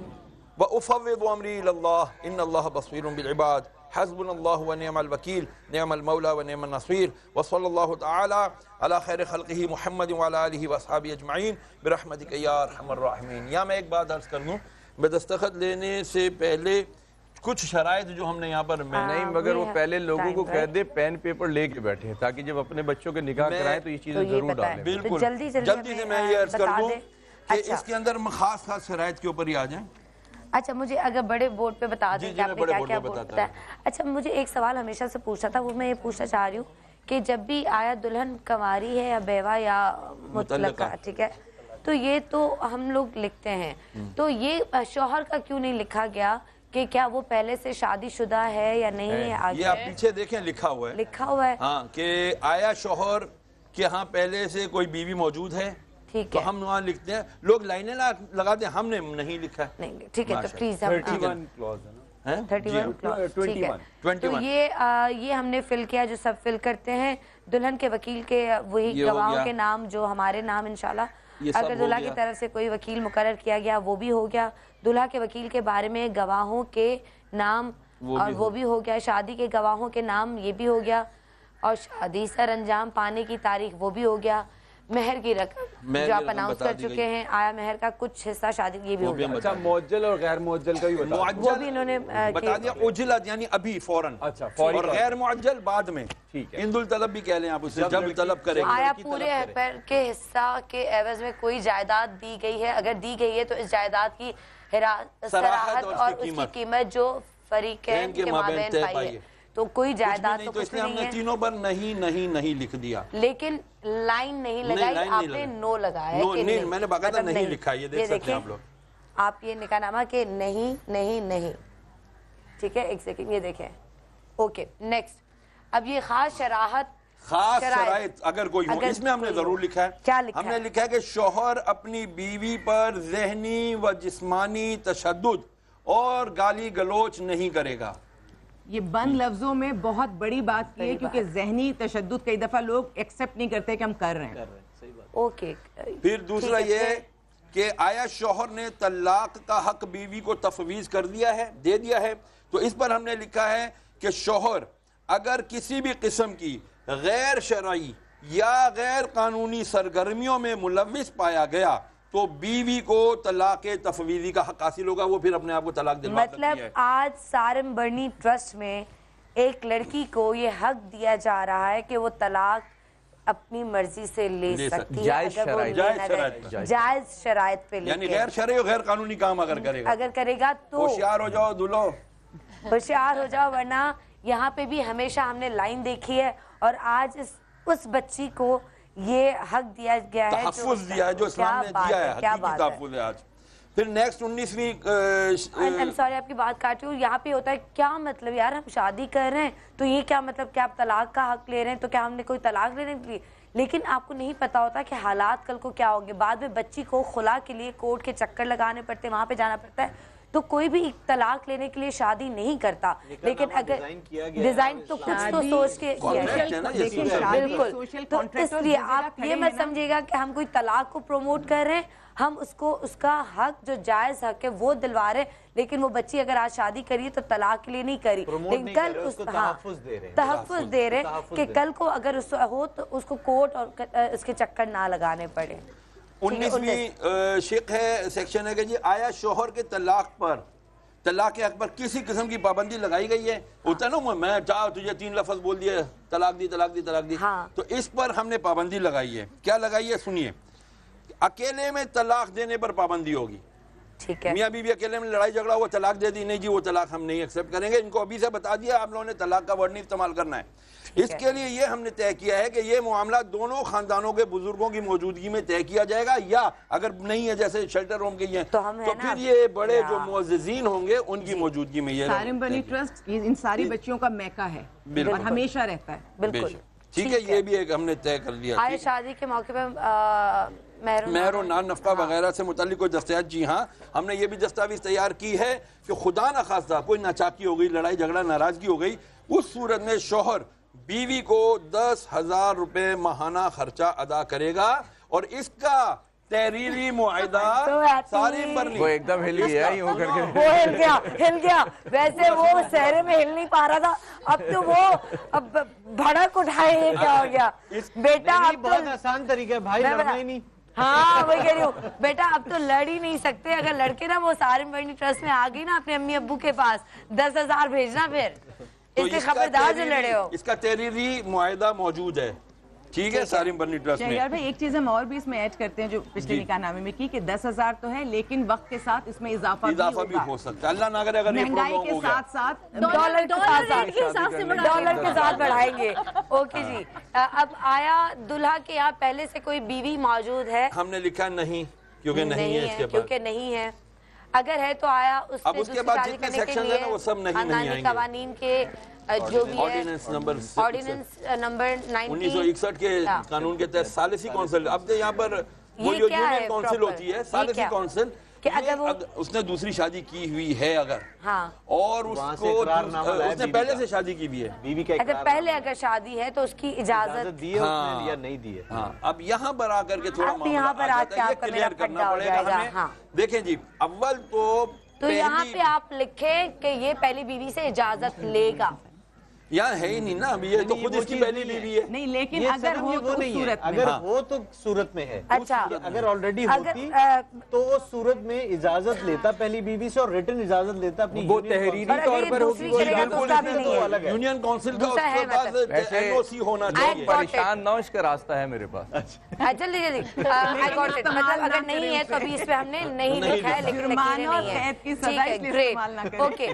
[SPEAKER 4] व उफ़व्विदु अमरी इलल्लाह इन्नल्लाह बसीरुम बिल इबाद हस्बुनल्लाहु व निअमल वकील निअमल मौला व निअमन नसीर व सल्लल्लाहु तआला अला खैर खल्क़िही मुहम्मद व अला आलिहि व अस्हाबिही अजमईन बिरहमतिक या अरहमर राहिमीन। या मैं एक बात अर्ज़ कर दूं, मैं दस्तखत लेने से पहले कुछ शराइत जो हमने यहाँ पर
[SPEAKER 10] नहीं, मगर वो पहले लोगों को कह दे पेन पेपर लेके बैठे, ताकि जब अपने बच्चों के निकाह कराएं तो ये चीजें जरूर डालें।
[SPEAKER 4] बिल्कुल जल्दी से मैं ये अर्ज़ कर दूं कि इसके अंदर खास शराइत के ऊपर ही आ जाएं।
[SPEAKER 1] अच्छा, मुझे अगर बड़े बोर्ड पे बता दें कि आपने क्या क्या बोलता है। अच्छा, मुझे एक सवाल हमेशा से पूछना था, वो मैं ये पूछना चाह रही हूँ कि जब भी आया दुल्हन कंवारी है या बेवा या मुतल्लका, ठीक है, तो ये तो हम लोग लिखते हैं, तो ये शौहर का क्यों नहीं लिखा गया कि क्या वो पहले से शादीशुदा है या नहीं है? आगे
[SPEAKER 4] ये आप पीछे देखें लिखा हुआ है हाँ, कि आया शौहर के यहाँ पहले से कोई बीवी मौजूद है,
[SPEAKER 1] ठीक
[SPEAKER 4] तो
[SPEAKER 1] है,
[SPEAKER 4] हम वहाँ लिखते हैं, लोग लाइनें लगाते हैं, हमने नहीं लिखा है।
[SPEAKER 1] नहीं, ठीक है, तो प्लीज
[SPEAKER 4] 31 क्लॉज है ना,
[SPEAKER 1] 31 क्लॉज, ठीक है। तो ये हमने फिल किया, जो सब फिल करते हैं, दुल्हन के वकील के वही गवाहों के नाम, जो हमारे नाम इंशाल्लाह, अगर दुल्हा की तरफ से कोई वकील मुकर्रर किया गया वो भी हो गया, दुल्हा के वकील के बारे में गवाहों के नाम और वो भी हो गया, शादी के गवाहों के नाम ये भी हो गया, और शादी सर अंजाम पाने की तारीख वो भी हो गया, मेहर की रकम जो आप अनाउंस कर चुके हैं, आया मेहर का कुछ हिस्सा शादी ये भी हो गया।
[SPEAKER 8] अच्छा, मुअज्जल और गैर मुअज्जल का भी बता,
[SPEAKER 1] वो भी इन्होंने
[SPEAKER 4] बता दिया। उज्जलत यानी अभी फौरन,
[SPEAKER 8] अच्छा,
[SPEAKER 4] और गैर मुअज्जल बाद में, ठीक है, इंदुल तलब भी कह लें आप उसे, जब तलब करेंगे।
[SPEAKER 1] आया पूरे पर के हिस्सा के एवज में कोई जायदाद दी गई है, अगर दी गई है तो इस जायदाद की सराहत और उसकी कीमत जो फरीकैन के माबैन पाई है, तो कोई जायदाद तो कुछ नहीं है।
[SPEAKER 4] तीनों पर नहीं नहीं नहीं लिख दिया,
[SPEAKER 1] लेकिन लाइन नहीं लगाई, आपने नो लगाया
[SPEAKER 4] कि नहीं, मैंने बाकायदा नहीं लिखा, ये देख सकते हैं आप लोग।
[SPEAKER 1] आप ये निकाहनामा के नहीं नहीं नहीं, ठीक है, एक सेकंड, ये देखें, ओके, नेक्स्ट। अब ये खास शराइत अगर कोई हो, इसमें हमने जरूर लिखा है, क्या लिखा हमने लिखा है कि शौहर अपनी बीवी पर ज़हनी व जिस्मानी तशद्दुद और गाली गलोच नहीं करेगा।
[SPEAKER 12] ये बंद लफ्जों में बहुत बड़ी बात की है, क्योंकि ज़हनी तशद्दुद कई दफा लोग एक्सेप्ट नहीं करते कि हम कर रहे हैं।
[SPEAKER 1] ओके,
[SPEAKER 4] फिर दूसरा ये कि आया शौहर ने तलाक का हक बीवी को तफवीज कर दिया है, दे दिया है, तो इस पर हमने लिखा है कि शौहर अगर किसी भी किस्म की गैर शरई या गैर कानूनी सरगर्मियों में मुलविस पाया गया तो बीवी को तलाक तफवीज़ी का हक हासिल होगा, वो फिर अपने आप को तलाक दिलवा सकती है।
[SPEAKER 1] मतलब आज सारम बर्नी ट्रस्ट में एक लड़की को ये हक दिया जा रहा है कि वो तलाक अपनी मर्जी से ले सकती है, जायज शराइत पे,
[SPEAKER 4] यानी गैर शरई और गैर कानूनी काम अगर
[SPEAKER 1] करेगा तो
[SPEAKER 4] होशियार हो जाओ दुल्हो,
[SPEAKER 1] होशियार हो जाओ, वरना यहाँ पे भी हमेशा हमने लाइन देखी है, और आज उस बच्ची को ये हक दिया गया है,
[SPEAKER 4] तहफ़्फ़ुज़ दिया है, जो इस्लाम ने दिया है,
[SPEAKER 1] क्या
[SPEAKER 4] बात है आज। फिर नेक्स्ट 19वीं,
[SPEAKER 1] सॉरी आपकी बात काटी हूँ, यहाँ पे होता है क्या मतलब यार, हम शादी कर रहे हैं तो ये क्या मतलब, क्या आप तलाक का हक ले रहे हैं, तो क्या हमने कोई तलाक लेने के लिए, लेकिन आपको नहीं पता होता कि हालात कल को क्या होंगे। बाद में बच्ची को खुला के लिए कोर्ट के चक्कर लगाने पड़ते, वहाँ पे जाना पड़ता है, तो कोई भी तलाक लेने के लिए शादी नहीं करता, लेकिन अगर डिजाइन तो कुछ तो सोच के बिल्कुल, तो इसलिए आप ये मत समझिएगा कि हम कोई तलाक को प्रमोट कर रहे हैं, हम उसको उसका हक जो जायज हक है वो दिलवा रहे, लेकिन वो बच्ची अगर आज शादी करी तो तलाक के लिए नहीं करी, लेकिन कल उसको तहफ़्फ़ुज़ दे रहे कि कल को अगर उसको हो तो उसको कोर्ट और उसके चक्कर ना लगाने पड़े।
[SPEAKER 4] 19वीं शेख है, सेक्शन है कि जी आया शोहर के तलाक पर तलाक के हक पर किसी किस्म की पाबंदी लगाई गई है? होता है ना, मैं चाह तुझे 3 लफ्ज बोल दिए, तलाक दी तलाक दी तलाक दी।
[SPEAKER 6] हाँ।
[SPEAKER 4] तो इस पर हमने पाबंदी लगाई है। क्या लगाई है? सुनिए, अकेले में तलाक देने पर पाबंदी होगी।
[SPEAKER 6] ठीक है।
[SPEAKER 4] मियाँ बीवी अकेले में लड़ाई झगड़ा हुआ, तलाक दे दी, नहीं जी वो तलाक हम नहीं एक्सेप्ट करेंगे। इनको अभी से बता दिया आप लोगों ने तलाक का वर्ड नहीं इस्तेमाल करना है। इसके लिए ये हमने तय किया है कि ये मामला दोनों खानदानों के बुजुर्गों की मौजूदगी में तय किया जाएगा, या अगर नहीं है जैसे शेल्टर होम के ही हैं तो फिर ये बड़े जो मुअज़्ज़िज़ीन होंगे उनकी मौजूदगी में ये
[SPEAKER 12] सारिम बनी ट्रस्ट इन सारी बच्चियों का मैका है और हमेशा रहता है।
[SPEAKER 6] बिल्कुल
[SPEAKER 4] ठीक है, ये भी एक हमने तय कर लिया।
[SPEAKER 6] आज शादी के मौके पर
[SPEAKER 4] मेहर और नान नफका वगैरह से मुताल्लिक कोई दस्तावेज, जी हाँ, हमने ये भी दस्तावेज तैयार की है कि खुदा न खास्ता कोई नाचाकी हो गई, लड़ाई झगड़ा नाराजगी हो गई, उस सूरत में शौहर बीवी को 10,000 रुपए माहाना खर्चा अदा करेगा और इसका तहरीरी मुआहिदा सारी पर
[SPEAKER 10] वो एकदम हिल गया ही हो करके,
[SPEAKER 6] वो हिल गया। वैसे वो सहरे में हिल नहीं पा रहा था, अब तो वो अब भड़क उठाए, ये क्या हो गया बेटा? अब
[SPEAKER 13] बहुत आसान तरीका है भाई, लड़ना ही नहीं।
[SPEAKER 6] हाँ वही कह रही हूँ बेटा, अब तो लड़ ही नहीं सकते। अगर लड़के ना वो सारिम बर्नी ट्रस्ट में आ गई ना अपने अम्मी अब्बू के पास, 10,000 भेजना फिर।
[SPEAKER 4] तो
[SPEAKER 6] इससे खबरदार जो लड़े हो।
[SPEAKER 4] इसका तहरीरी मुआहिदा मौजूद है, ठीक है, सारिम बर्नी ट्रस्ट में।
[SPEAKER 12] यार भाई एक चीज हम और भी इसमें ऐड करते हैं जो पिछले निकाहनामे में की कि 10,000 तो है, लेकिन वक्त के साथ इसमें इजाफा भी हो
[SPEAKER 4] सकता है। अल्लाह ना करे अगर
[SPEAKER 12] महंगाई के साथ साथ
[SPEAKER 6] डॉलर के साथ बढ़ाएंगे। ओके जी, अब आया दुल्हा के यहाँ पहले से कोई बीवी मौजूद है?
[SPEAKER 4] हमने लिखा नहीं, क्योंकि नहीं है इसके
[SPEAKER 6] क्योंकि नहीं है। अगर है तो आया
[SPEAKER 4] उसके बाद जितने सेक्शन है ना वो सब नहीं आएंगे।
[SPEAKER 6] कवानीन के जो भी है
[SPEAKER 4] ऑर्डिनेंस नंबर
[SPEAKER 6] 1961
[SPEAKER 4] के कानून के तहत सालिसी काउंसिल, अब तो यहाँ पर वो जो यूनियन काउंसिल होती है सालिसी काउंसिल, कि अगर उसने दूसरी शादी की हुई है अगर,
[SPEAKER 6] हाँ,
[SPEAKER 4] और उसको उसने पहले से शादी की भी है, बीवी का
[SPEAKER 6] अगर पहले अगर शादी है तो उसकी इजाजत
[SPEAKER 13] दी है उसने या नहीं दी है।
[SPEAKER 4] हाँ, अब यहाँ पर आकर के थोड़ा
[SPEAKER 6] यहाँ पर आके क्लियर
[SPEAKER 4] करना पड़ेगा हमें। देखें जी, अव्वल तो
[SPEAKER 6] यहाँ पे आप लिखें कि ये पहली बीवी से इजाजत लेगा।
[SPEAKER 4] यहाँ है ही नहीं ना, अभी ये तो खुद इसकी पहली बीवी है।
[SPEAKER 12] नहीं, लेकिन अगर हो तो सूरत में,
[SPEAKER 13] अगर हो तो सूरत में है।
[SPEAKER 6] अच्छा,
[SPEAKER 13] अगर ऑलरेडी होती तो वो सूरत में इजाजत लेता पहली बीवी से और रिटर्न इजाजत लेता अपनी, वो तहरीरी तौर पर होगी,
[SPEAKER 4] यूनियन काउंसिल का उसके पास एनओसी होना चाहिए।
[SPEAKER 10] परेशान ना, इसका रास्ता है मेरे पास।
[SPEAKER 6] जल्दी जल्दी आई गॉट इट। मतलब अगर नहीं है तो अभी इस पे हमने नहीं लिखा है, लेकिन ओके,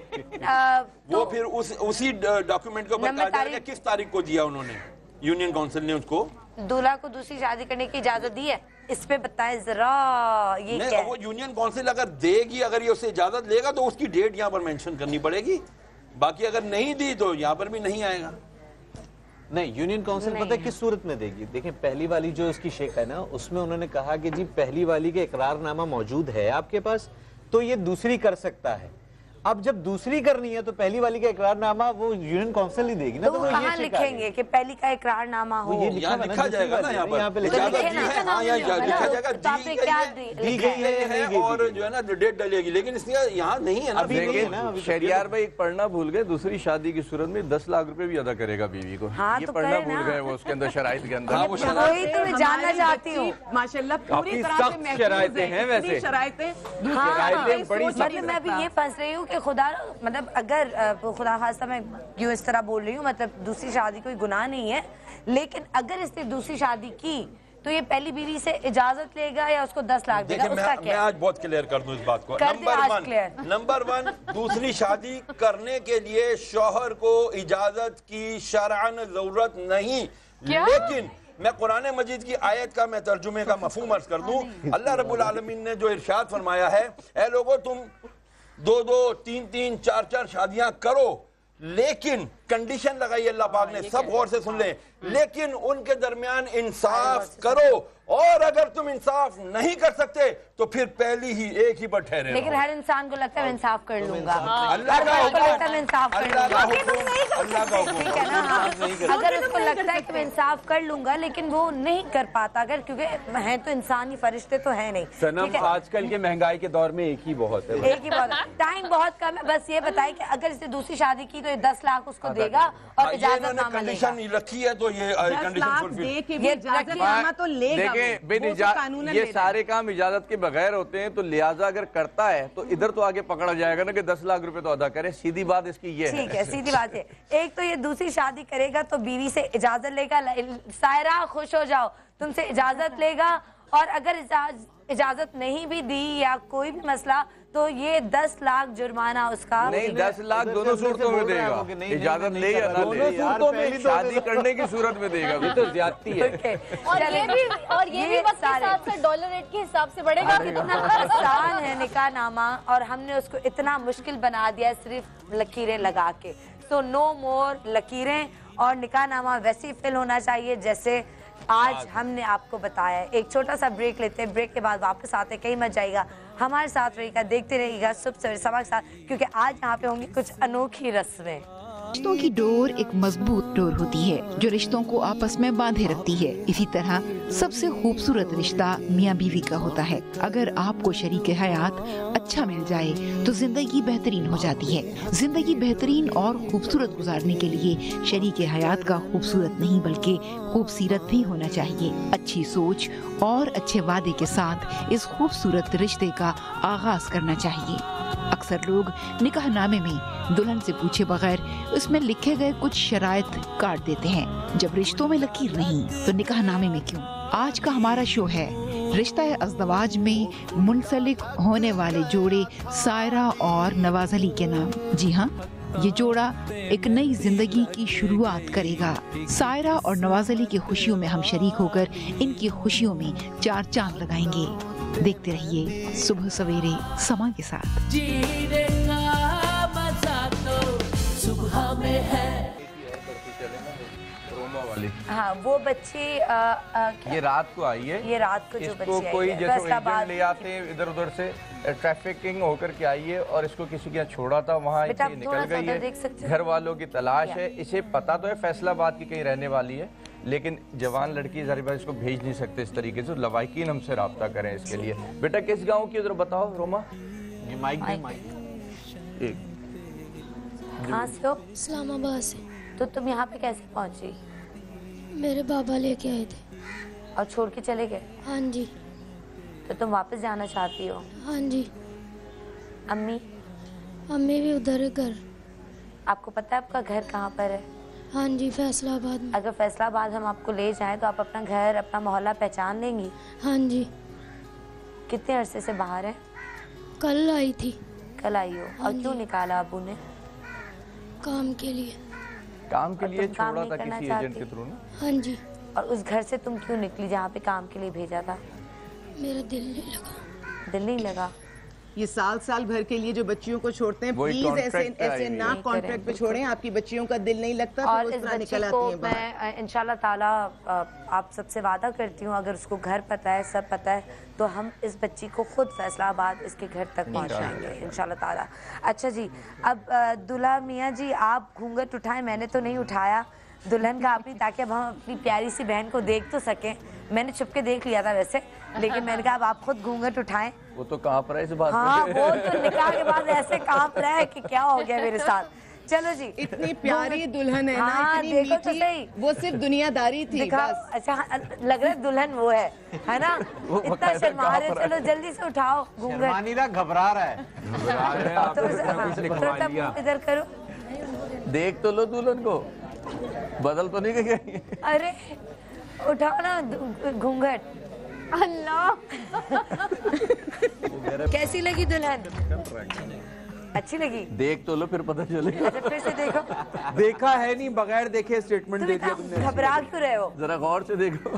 [SPEAKER 4] वो फिर उसी डॉक्यूमेंट को बता जाएगा किस तारीख को दिया उन्होंने, यूनियन काउंसिल ने उसको
[SPEAKER 6] दूल्हा को दूसरी शादी करने की इजाजत दी है। इस पे बताएं जरा, ये क्या है?
[SPEAKER 4] वो यूनियन काउंसिल अगर देगी, अगर ये उससे इजाजत लेगा तो उसकी डेट यहाँ पर मेंशन करनी पड़ेगी, बाकी अगर नहीं दी तो यहाँ पर भी नहीं आएगा।
[SPEAKER 13] नहीं, यूनियन काउंसिल पता है किस सूरत में देगी? देखिए, पहली वाली जो इसकी शेख है ना, उसमें उन्होंने कहा कि जी पहली वाली का इकरारनामा मौजूद है आपके पास, तो ये दूसरी कर सकता है। अब जब दूसरी करनी है तो पहली वाली का इकरारनामा वो यूनियन काउंसिल ही देगी ना, तो वो
[SPEAKER 6] कहाँ लिखेंगे कि पहली का इकरारनामा हो?
[SPEAKER 13] ये
[SPEAKER 4] लिखा जाएगा ना, यहाँ पे लिखा जाएगा और जो है ना डेट डलेगी, लेकिन इसलिए यहाँ नहीं है ना।
[SPEAKER 10] शहरियार भाई एक पढ़ना भूल गए, दूसरी शादी की सूरत में 10 लाख रुपए भी अदा करेगा बीवी को।
[SPEAKER 6] हाँ,
[SPEAKER 10] ये
[SPEAKER 6] तो
[SPEAKER 10] पढ़ना भूल गए वो उसके अंदर शराइत के अंदर।
[SPEAKER 6] वही तो मैं जानना चाहती हूँ।
[SPEAKER 12] माशाल्लाह पूरी तरह से
[SPEAKER 10] शराइतें हैं, वैसे
[SPEAKER 12] शराइतें
[SPEAKER 6] मतलब मैं अभी ये फंस रही हूँ कि खुदा, मतलब अगर खुदा खास्ता मैं क्यों इस तरह बोल रही हूँ, मतलब दूसरी शादी कोई गुनाह नहीं है, लेकिन अगर इसने दूसरी शादी की तो ये पहली बीवी से इजाजत लेगा या उसको 10 लाख देगा? उसका क्या?
[SPEAKER 4] मैं आज बहुत क्लियर कर दूं इस बात को। नंबर वन, दूसरी शादी करने के लिए शौहर को इजाजत की शरअन जरूरत नहीं, लेकिन मैं कुरान मजीद की आयत का मैं तर्जुमे का मफहूम अर्ज कर दूं। अल्लाह रब्बुल आलमीन ने जो इरशाद फरमाया है, ऐ लोगों तुम 2-2, 3-3, 4-4 शादियां करो, लेकिन कंडीशन लगाई अल्लाह पाक ने, सब गौर से सुन लें, लेकिन उनके दरमियान इंसाफ करो, और अगर तुम इंसाफ नहीं कर सकते तो फिर पहली ही एक ही पर ठहरे।
[SPEAKER 6] लेकिन हर इंसान को लगता है इंसाफ कर लूंगा,
[SPEAKER 4] अल्लाह का
[SPEAKER 6] इंसाफ कर लूंगा, ठीक है ना? अगर उसको लगता है कि मैं इंसाफ कर लूंगा लेकिन वो नहीं कर पाता, अगर क्योंकि है तो इंसान ही, फरिश्ते तो है नहीं।
[SPEAKER 8] सनम आजकल के महंगाई के दौर में एक ही बहुत है,
[SPEAKER 6] एक ही बहुत, टाइम बहुत कम है। बस ये बताए कि अगर इसने दूसरी शादी की तो 10 लाख उसको देगा और इजाजतनामा
[SPEAKER 4] कंडीशन रखी है, तो ये कंडीशन
[SPEAKER 12] तो लेगा
[SPEAKER 10] देखें बिन ये सारे काम इजाजत के बगैर होते हैं, तो लिहाजा अगर करता है तो इधर तो आगे पकड़ा जाएगा ना कि 10 लाख रुपए तो अदा करे। सीधी बात इसकी ये है।
[SPEAKER 6] ठीक है, सीधी बात है। एक तो ये दूसरी शादी करेगा तो बीवी से इजाजत लेगा, सायरा खुश हो जाओ, तुमसे इजाजत लेगा, और अगर इजाजत नहीं भी दी या कोई भी मसला तो ये 10 लाख जुर्माना उसका।
[SPEAKER 10] नहीं, 10 लाख दोनों सूरतों में देगा, इजाजत ले या ना ले, सूरतों में शादी करने की सूरत में देगा। ये तो ज्यादती है।
[SPEAKER 9] और ये भी वक्त के साथ साथ डॉलर रेट के हिसाब से बढ़ेगा।
[SPEAKER 6] कितना आसान है निकाह नामा, और हमने उसको इतना मुश्किल बना दिया सिर्फ लकीरें लगा के। सो नो मोर लकीरें, और निकाह नामा वैसे ही फिल होना चाहिए जैसे आज हमने आपको बताया। एक छोटा सा ब्रेक लेते हैं, ब्रेक के बाद वापस आते हैं। कहीं मत जाइएगा, हमारे साथ रहिएगा, देखते रहिएगा सुबह सवेरे समा के साथ, क्योंकि आज यहाँ पे होंगी कुछ अनोखी रस्में।
[SPEAKER 14] रिश्तों की डोर एक मजबूत डोर होती है जो रिश्तों को आपस में बांधे रखती है। इसी तरह सबसे खूबसूरत रिश्ता मियाँ बीवी का होता है। अगर आपको शरीके हयात अच्छा मिल जाए तो जिंदगी बेहतरीन हो जाती है। जिंदगी बेहतरीन और खूबसूरत गुजारने के लिए शरीके हयात का खूबसूरत नहीं बल्कि खूबसूरत भी होना चाहिए। अच्छी सोच और अच्छे वादे के साथ इस खूबसूरत रिश्ते का आगाज करना चाहिए। अक्सर लोग निकाहनामे में दुल्हन से पूछे बगैर उसमें लिखे गए कुछ शराइत काट देते हैं। जब रिश्तों में लकीर नहीं तो निकाहनामे में क्यों? आज का हमारा शो है रिश्ता अज़दवाज में मुंसलिक होने वाले जोड़े सायरा और नवाज अली के नाम। जी हाँ, ये जोड़ा एक नई जिंदगी की शुरुआत करेगा। सायरा और नवाज अली की खुशियों में हम शरीक होकर इनकी खुशियों में 4 चांद लगाएंगे। देखते रहिए सुबह सवेरे समा के साथ।
[SPEAKER 7] जीने का मजा तो सुबह में है।
[SPEAKER 6] हाँ, वो बच्चे
[SPEAKER 10] ये रात को आई है।
[SPEAKER 6] ये रात को जो
[SPEAKER 10] इसको
[SPEAKER 6] बच्चे
[SPEAKER 10] कोई
[SPEAKER 6] आई है,
[SPEAKER 10] जैसे एजेंट ले आते हैं इधर उधर से, ट्रैफिकिंग होकर के आई है और इसको किसी के यहाँ छोड़ा था, वहाँ
[SPEAKER 6] बेटा,
[SPEAKER 10] ये निकल गई है। घर वालों की तलाश है। इसे पता तो है फैसलाबाद की कहीं रहने वाली है, लेकिन जवान लड़की ज़ाहिर बात इसको भेज नहीं सकते इस तरीके से। लवाकिन हमसे रब्ता करें इसके लिए। बेटा किस गाँव की उधर बताओ रोमा?
[SPEAKER 13] ये माइक
[SPEAKER 6] कहाँ से हो?
[SPEAKER 11] इस्लामाबाद से।
[SPEAKER 6] तो तुम यहाँ पे कैसे पहुँची?
[SPEAKER 11] मेरे बाबा लेके आए थे।
[SPEAKER 6] और छोड़ के चले गए?
[SPEAKER 11] हाँ जी।
[SPEAKER 6] तो तुम वापस जाना चाहती हो?
[SPEAKER 11] हाँ जी।
[SPEAKER 6] अम्मी?
[SPEAKER 11] अम्मी भी उधर है घर।
[SPEAKER 6] आपको पता है आपका घर कहाँ पर है?
[SPEAKER 11] हाँ जी, फैसलाबाद में।
[SPEAKER 6] अगर फैसलाबाद हम आपको ले जाएं तो आप अपना घर, अपना मोहल्ला पहचान लेंगी?
[SPEAKER 11] हाँ जी।
[SPEAKER 6] कितने अरसे से बाहर है?
[SPEAKER 11] कल आई थी।
[SPEAKER 6] कल आई हो? और क्यों निकाला अबू ने?
[SPEAKER 11] काम के लिए।
[SPEAKER 10] काम के लिए छोड़ा था किसी एजेंट के थ्रू ना?
[SPEAKER 11] हाँ जी।
[SPEAKER 6] और उस घर से तुम क्यों निकली जहाँ पे काम के लिए भेजा था?
[SPEAKER 11] मेरा दिल नहीं लगा।
[SPEAKER 6] दिल नहीं लगा?
[SPEAKER 12] ये साल भर के लिए जो बच्चियों को छोड़ते हैं, प्लीज ऐसे ना कॉन्ट्रैक्ट पे छोड़ें। आपकी बच्चियों का दिल नहीं लगता
[SPEAKER 6] और
[SPEAKER 12] तो
[SPEAKER 6] इस बच्ची को मैं इंशाल्लाह ताला आप सबसे वादा करती हूँ, अगर उसको घर पता है, सब पता है, तो हम इस बच्ची को खुद फैसलाबाद इसके घर तक पहुँचाएंगे इंशाल्लाह ताला। अच्छा जी, अब दुल्हा मियाँ जी आप घूंघट उठाएं। मैंने तो नहीं उठाया दुल्हन का अपनी, ताकि अब हम अपनी प्यारी सी बहन को देख तो सकें। मैंने छुप के देख लिया था वैसे, लेकिन मैंने कहा अब आप खुद घूंघट उठाएं।
[SPEAKER 10] वो तो कांप रहा है इस बात पे।
[SPEAKER 6] हाँ, वो तो निकाह के बाद ऐसे कांप रहा है कि क्या हो गया मेरे साथ। चलो जी,
[SPEAKER 12] इतनी प्यारी दुल्हन है
[SPEAKER 6] हाँ,
[SPEAKER 12] ना, इतनी
[SPEAKER 6] देखो तो
[SPEAKER 12] मीठी,
[SPEAKER 6] सही।
[SPEAKER 12] वो सिर्फ दुनियादारी थी बस।
[SPEAKER 6] अच्छा, लग रहा है दुल्हन वो है ना? इतना शर्मा रहे। चलो जल्दी से उठाओ घूंघट।
[SPEAKER 13] घबरा रहा है।
[SPEAKER 6] इधर करो,
[SPEAKER 10] देख तो लो दुल्हन को, बदल तो नहीं गई?
[SPEAKER 6] अरे उठाओ ना घूंघट। अल्लाह कैसी लगी दुल्हन? अच्छी लगी?
[SPEAKER 10] देख तो लो फिर पता चलेगा।
[SPEAKER 6] अच्छा, फिर से देखो।
[SPEAKER 8] देखा है नहीं, बगैर देखे स्टेटमेंट दे दिया तुमने।
[SPEAKER 6] घबरा क्यों रहे हो?
[SPEAKER 10] जरा गौर से देखो।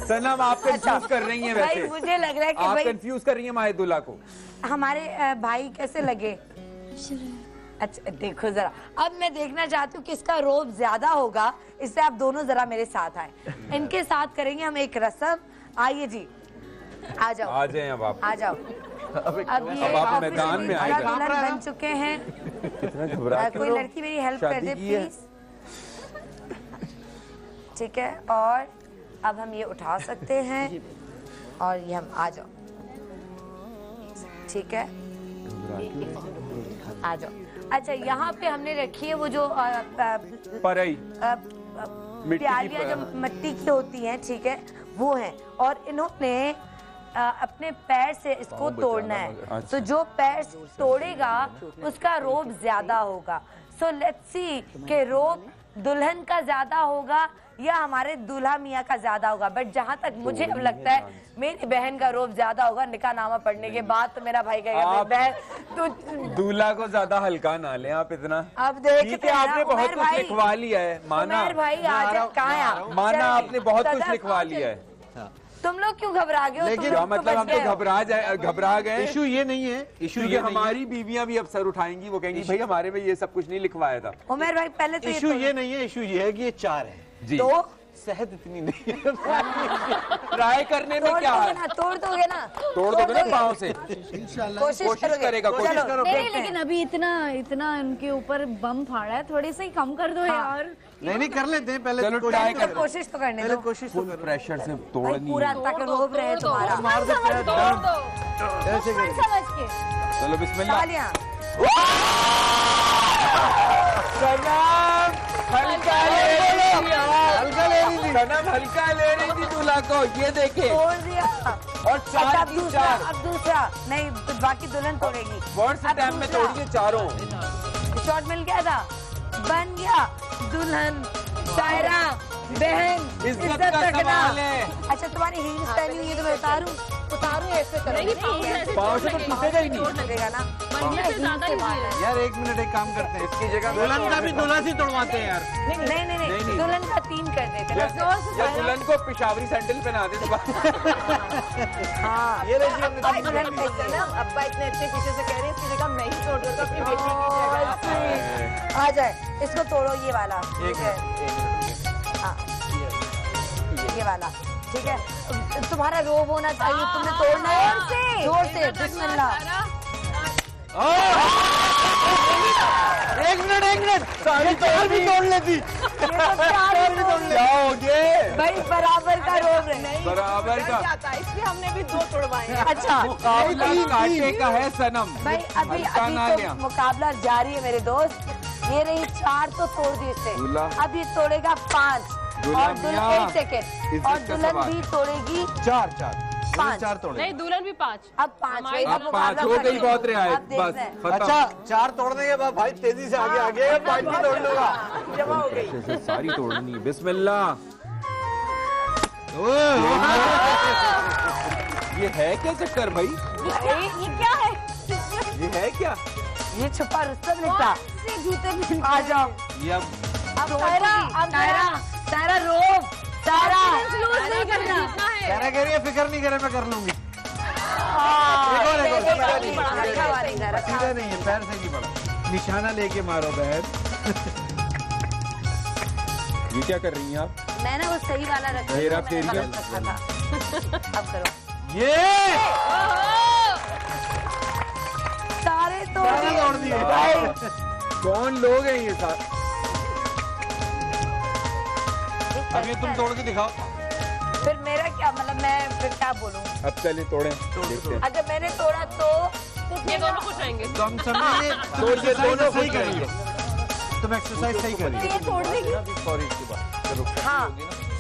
[SPEAKER 8] सनम आप कंफ्यूज कर रही हैं वैसे।
[SPEAKER 6] भाई मुझे लग रहा है कि
[SPEAKER 8] आप
[SPEAKER 6] भाई
[SPEAKER 8] कंफ्यूज कर रही हैं माहे दुल्हा को।
[SPEAKER 6] हमारे भाई कैसे लगे? अच्छा देखो जरा, अब मैं देखना चाहती हूँ किसका रोब ज्यादा होगा, इससे आप दोनों जरा मेरे साथ आए। इनके साथ करेंगे हम एक रस्म। आइए जी, आ जाओ।
[SPEAKER 8] आ जाए अब आप।
[SPEAKER 6] आ जाओ। अब ये
[SPEAKER 8] आप मैदान में आए।
[SPEAKER 6] दुल्हन बन चुके हैं। कोई लड़की मेरी हेल्प कर दे प्लीज। ठीक है, और अब हम ये उठा सकते हैं और ये हम आ जाओ। ठीक है, आ जाओ। अच्छा, यहाँ पे हमने रखी है वो जो प्यालियां जो मिट्टी की होती हैं, ठीक है, वो हैं। और इन्होंने अपने पैर से इसको तोड़ना है। तो जो पैर तोड़ेगा उसका रोब ज्यादा होगा। सो लेट्स सी कि रोब दुल्हन का ज्यादा होगा या हमारे दूल्हा मियाँ का ज्यादा होगा। बट जहाँ तक मुझे अब लगता है मेरी बहन का रोब ज्यादा होगा। निकाहनामा पढ़ने के बाद तो मेरा भाई कहेगा बहन तो
[SPEAKER 8] दूल्हा को ज्यादा हल्का ना ले आप इतना।
[SPEAKER 6] अब देखते हैं
[SPEAKER 8] आपने बहुत कुछ लिखवा लिया है, माना
[SPEAKER 6] भाई कहाँ
[SPEAKER 8] माना आपने बहुत कुछ लिखवा लिया है।
[SPEAKER 6] तुम लोग क्यों घबरा गए हो?
[SPEAKER 8] लेकिन मतलब हम तो घबरा गए।
[SPEAKER 13] इशू ये नहीं है, इशू ये
[SPEAKER 8] हमारी बीवियां भी अफसर उठाएंगी, वो कहेंगी भाई हमारे में ये सब कुछ नहीं लिखवाया था।
[SPEAKER 6] उमर भाई पहले तो
[SPEAKER 13] इशू ये नहीं है, इशू ये है कि ये 4 है
[SPEAKER 8] जी।
[SPEAKER 6] तो
[SPEAKER 13] सेहत इतनी नहीं है।
[SPEAKER 8] ट्राई करने में क्या है?
[SPEAKER 6] तोड़ दोगे ना
[SPEAKER 8] पाँव से।
[SPEAKER 6] कोशिश
[SPEAKER 8] करेगा, कोशिश करो।
[SPEAKER 9] नहीं, लेकिन अभी इतना उनके ऊपर बम फाड़ा है, थोड़ी सी कम कर दो यार।
[SPEAKER 13] नहीं कर लेते हैं पहले।
[SPEAKER 8] चलो ट्राई कर,
[SPEAKER 6] कोशिश तो करने दो।
[SPEAKER 13] कोशिश तो करो।
[SPEAKER 8] प्रेशर से तोड़नी
[SPEAKER 6] पूरा तक रोब रहे तुम्हारा।
[SPEAKER 13] ऐसे
[SPEAKER 9] समझ के
[SPEAKER 8] चलो बिस्मिल्लाह।
[SPEAKER 6] तालियां।
[SPEAKER 8] हल्का ले रही थी दूल्हा को, ये देखे
[SPEAKER 6] तोड़ दिया।
[SPEAKER 8] और 4
[SPEAKER 6] अब दूसरा नहीं, तो बाकी दुल्हन तोड़ेगी।
[SPEAKER 8] बहुत से टाइम में तोड़िए चारों।
[SPEAKER 6] शॉट मिल गया था, बन गया दुल्हन सायरा बहन इज्जत रखना। अच्छा तुम्हारी हील्स पहनी हुई है तो मैं उतारूं ऐसे करो।
[SPEAKER 8] पाँव से तो टूटेगा ही नहीं।
[SPEAKER 6] लगेगा ना
[SPEAKER 13] यार। 1 मिनट एक काम करते हैं, इसकी जगह दुल्हन का भी दूल्हा से तोड़वाते हैं यार।
[SPEAKER 6] नहीं दुल्हन का 3 कर देते हैं।
[SPEAKER 8] या दुल्हन को पिशावरी सैंडल पहना दे।
[SPEAKER 6] हाँ
[SPEAKER 13] ये दुल्हन
[SPEAKER 12] अब्बा इतने अच्छे पीछे से कह रहे हैं, इसकी जगह मैं ही तोड़ दूंगा अपनी बेटी की जगह।
[SPEAKER 6] आ जाए, इसको तोड़ो ये वाला। ठीक है, ये वाला ठीक है। तुम्हारा रोब होना चाहिए, तुमने तोड़ना है जोर से। बिस्मिल्लाह।
[SPEAKER 13] एक मिनट सारी चार भी तोड़ लेती।
[SPEAKER 8] क्या हो गए
[SPEAKER 6] भाई बराबर का रोब है,
[SPEAKER 12] बराबर का, इसलिए हमने भी 2 तोड़वाए।
[SPEAKER 6] अच्छा
[SPEAKER 8] मुकाबला कांटे का है सनम
[SPEAKER 6] भाई। अभी तो मुकाबला जारी है मेरे दोस्त। ये रही 4 तो तोड़ दी इससे। अब ये तोड़ेगा 5 और दुल्हन 1 सेकेंड और दुल्हन भी तोड़ेगी
[SPEAKER 13] 4 तोड़े।
[SPEAKER 9] नहीं दुल्हन भी 5।
[SPEAKER 6] अब 5
[SPEAKER 8] अब 5 हो गई, बहुत रियायत बस।
[SPEAKER 13] अच्छा 4 तोड़ने के बाद भाई तेजी से आगे 5 भी तोड़ लूंगा।
[SPEAKER 12] जमा हो गई।
[SPEAKER 8] सारी तोड़नी है। बिस्मिल्लाह। ये है क्या चक्कर भाई?
[SPEAKER 9] ये क्या है?
[SPEAKER 8] ये है क्या?
[SPEAKER 6] ये छुपा रुस्तम लिखा।
[SPEAKER 9] जूते
[SPEAKER 6] आ जाओ।
[SPEAKER 8] ये अब
[SPEAKER 6] सारा रोब सारा
[SPEAKER 9] नहीं करना
[SPEAKER 13] सारा कह रही है, फिक्र नहीं करे मैं कर लूंगी। सीधा नहीं है, पैर से नहीं पड़ा। निशाना लेके मारो बहन।
[SPEAKER 8] ये क्या कर रही हैं आप?
[SPEAKER 6] मैंने वो सही वाला रखा
[SPEAKER 8] मेरा
[SPEAKER 6] था,
[SPEAKER 8] फेर
[SPEAKER 6] गलत रखा था। अब करो।
[SPEAKER 13] ये
[SPEAKER 6] सारे
[SPEAKER 13] तोड़ दिए भाई।
[SPEAKER 8] कौन लोग हैं ये सारे?
[SPEAKER 13] अब ये तुम तोड़ के दिखाओ।
[SPEAKER 6] फिर मेरा क्या मतलब, मैं फिर क्या बोलूं?
[SPEAKER 8] अब चलिए तोड़ें, देखते हैं।
[SPEAKER 6] अगर मैंने तोड़ा तो
[SPEAKER 9] ये दोनों खुश रहेंगे।
[SPEAKER 13] तुम समझिए
[SPEAKER 8] तो ये दोनों
[SPEAKER 13] सही करेंगे। तुम एक्सरसाइज सही करेंगे।
[SPEAKER 6] ये तोड़ देगी।
[SPEAKER 8] सॉरी इसके बाद।
[SPEAKER 6] हाँ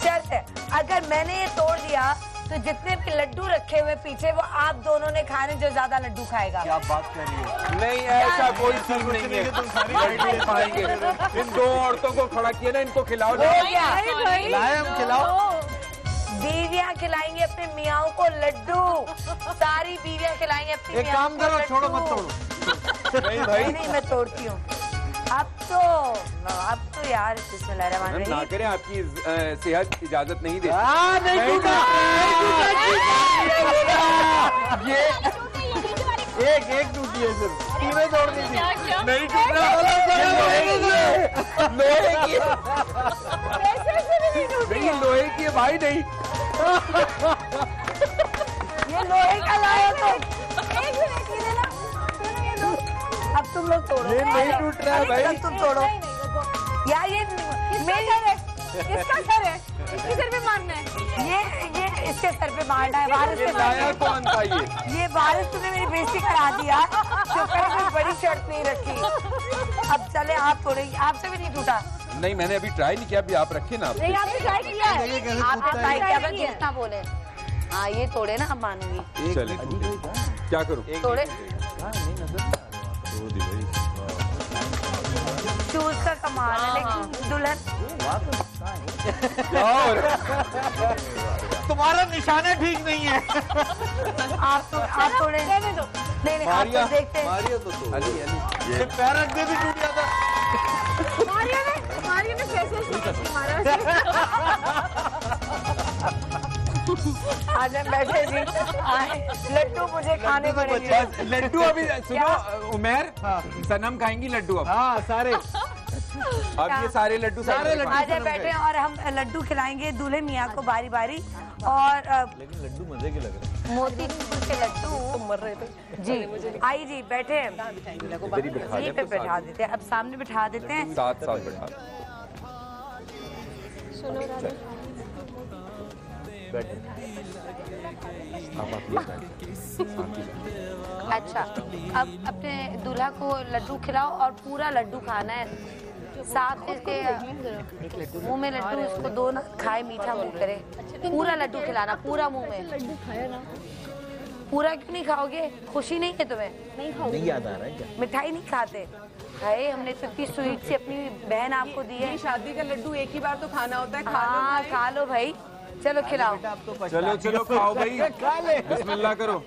[SPEAKER 6] शर्त है, अगर मैंने ये तोड़ दिया तो जितने भी लड्डू रखे हुए पीछे वो आप दोनों ने खाने, जो ज्यादा लड्डू खाएगा।
[SPEAKER 13] क्या बात कर रही हो?
[SPEAKER 8] नहीं ऐसा कोई चीज नहीं है, तुम सारी खाएंगे। इन 2 औरतों को खड़ा किया ना, इनको खिलाओ।
[SPEAKER 13] लाए हम खिलाओ।
[SPEAKER 6] बीवियां खिलाएंगे अपने मियाओं को लड्डू। सारी बीवियां खिलाएंगे अपनी
[SPEAKER 13] एक काम करो, छोड़ो मत तोड़ो।
[SPEAKER 8] नहीं भाई
[SPEAKER 6] नहीं मैं तोड़ती हूँ। अब तो यार बिस्मिल्लाहिर्रहमानिर्रहीम।
[SPEAKER 8] ना करें, आपकी सेहत इजाजत नहीं देती।
[SPEAKER 13] नहीं टूटा।
[SPEAKER 8] ये
[SPEAKER 13] एक टूटी है सिर्फ, 3 तोड़नी थी।
[SPEAKER 8] नहीं टूटा। लोहे की नहीं, लोहे की है भाई। नहीं
[SPEAKER 6] ये लोहे का लाया तो। एक मिनट ये देना। अब तुम लोग तोड़ो।
[SPEAKER 8] ये नहीं टूट रहा है भाई।
[SPEAKER 6] तुम तोड़ो यार। ये
[SPEAKER 9] किसका सर है? इसके सर पे मारना है।
[SPEAKER 6] ये इसके सर पे मारना है। वारिस पे
[SPEAKER 8] लाया कौन था
[SPEAKER 6] ये वारिस, तुमने मेरी बेइज्जती करा दिया। तो कोई बड़ी शर्त नहीं रखी। अब चले आप तोड़ेंगे, आपसे भी नहीं टूटा।
[SPEAKER 8] नहीं मैंने अभी ट्राई नहीं किया, अभी आप रखे ना।
[SPEAKER 6] नहीं आपने ट्राई किया है,
[SPEAKER 1] आपने ट्राई किया, बस झूठ ना बोले। हाँ ये तोड़े ना, अब मानूंगी।
[SPEAKER 8] चले क्या करूँ?
[SPEAKER 1] तोड़े
[SPEAKER 6] शूज का कमाल है, लेकिन दुल्हन
[SPEAKER 13] तुम्हारा निशाना ठीक नहीं है।
[SPEAKER 6] आप थोड़े नहीं आप तो देखते हैं।
[SPEAKER 13] मारियो तो ये पैर रख दे भी टूट जाता।
[SPEAKER 9] मारियो ने कैसे मारा?
[SPEAKER 6] आज हम बैठे जी, लड्डू मुझे खाने पड़ेंगे।
[SPEAKER 8] लड्डू अभी सुनो उमेर, सनम खाएंगी लड्डू अब।
[SPEAKER 13] हाँ सारे,
[SPEAKER 8] अब ये सारे लड्डू
[SPEAKER 6] आज बैठे हैं और हम लड्डू खिलाएंगे दूल्हे मियाँ को बारी बारी। और
[SPEAKER 13] लेकिन लड्डू मजे के लग रहे हैं।
[SPEAKER 6] मोती के लड्डू मर रहे थे जी। आई जी बैठे हैं, यहीं पे बैठा देते हैं, अब सामने बिठा देते हैं।
[SPEAKER 8] साथ बैठा।
[SPEAKER 1] अच्छा, अब अपने दूल्हा को लड्डू खिलाओ और पूरा लड्डू खाना है, साथ इसके मुंह में लड्डू, इसको दो ना खाए, मीठा मुंह करे। पूरा लड्डू खिलाना, पूरा मुंह में। पूरा क्यों नहीं खाओगे? खुशी नहीं है तुम्हें?
[SPEAKER 13] नहीं याद आ रहा है क्या?
[SPEAKER 6] मिठाई नहीं खाते? है हमने तो इतनी स्वीट से अपनी बहन आपको दी है।
[SPEAKER 12] शादी का लड्डू एक ही बार तो खाना होता है।
[SPEAKER 6] हाँ खा लो भाई, चलो खिलाओ।
[SPEAKER 8] चलो चलो खाओ भाई, बिस्मिल्लाह करो।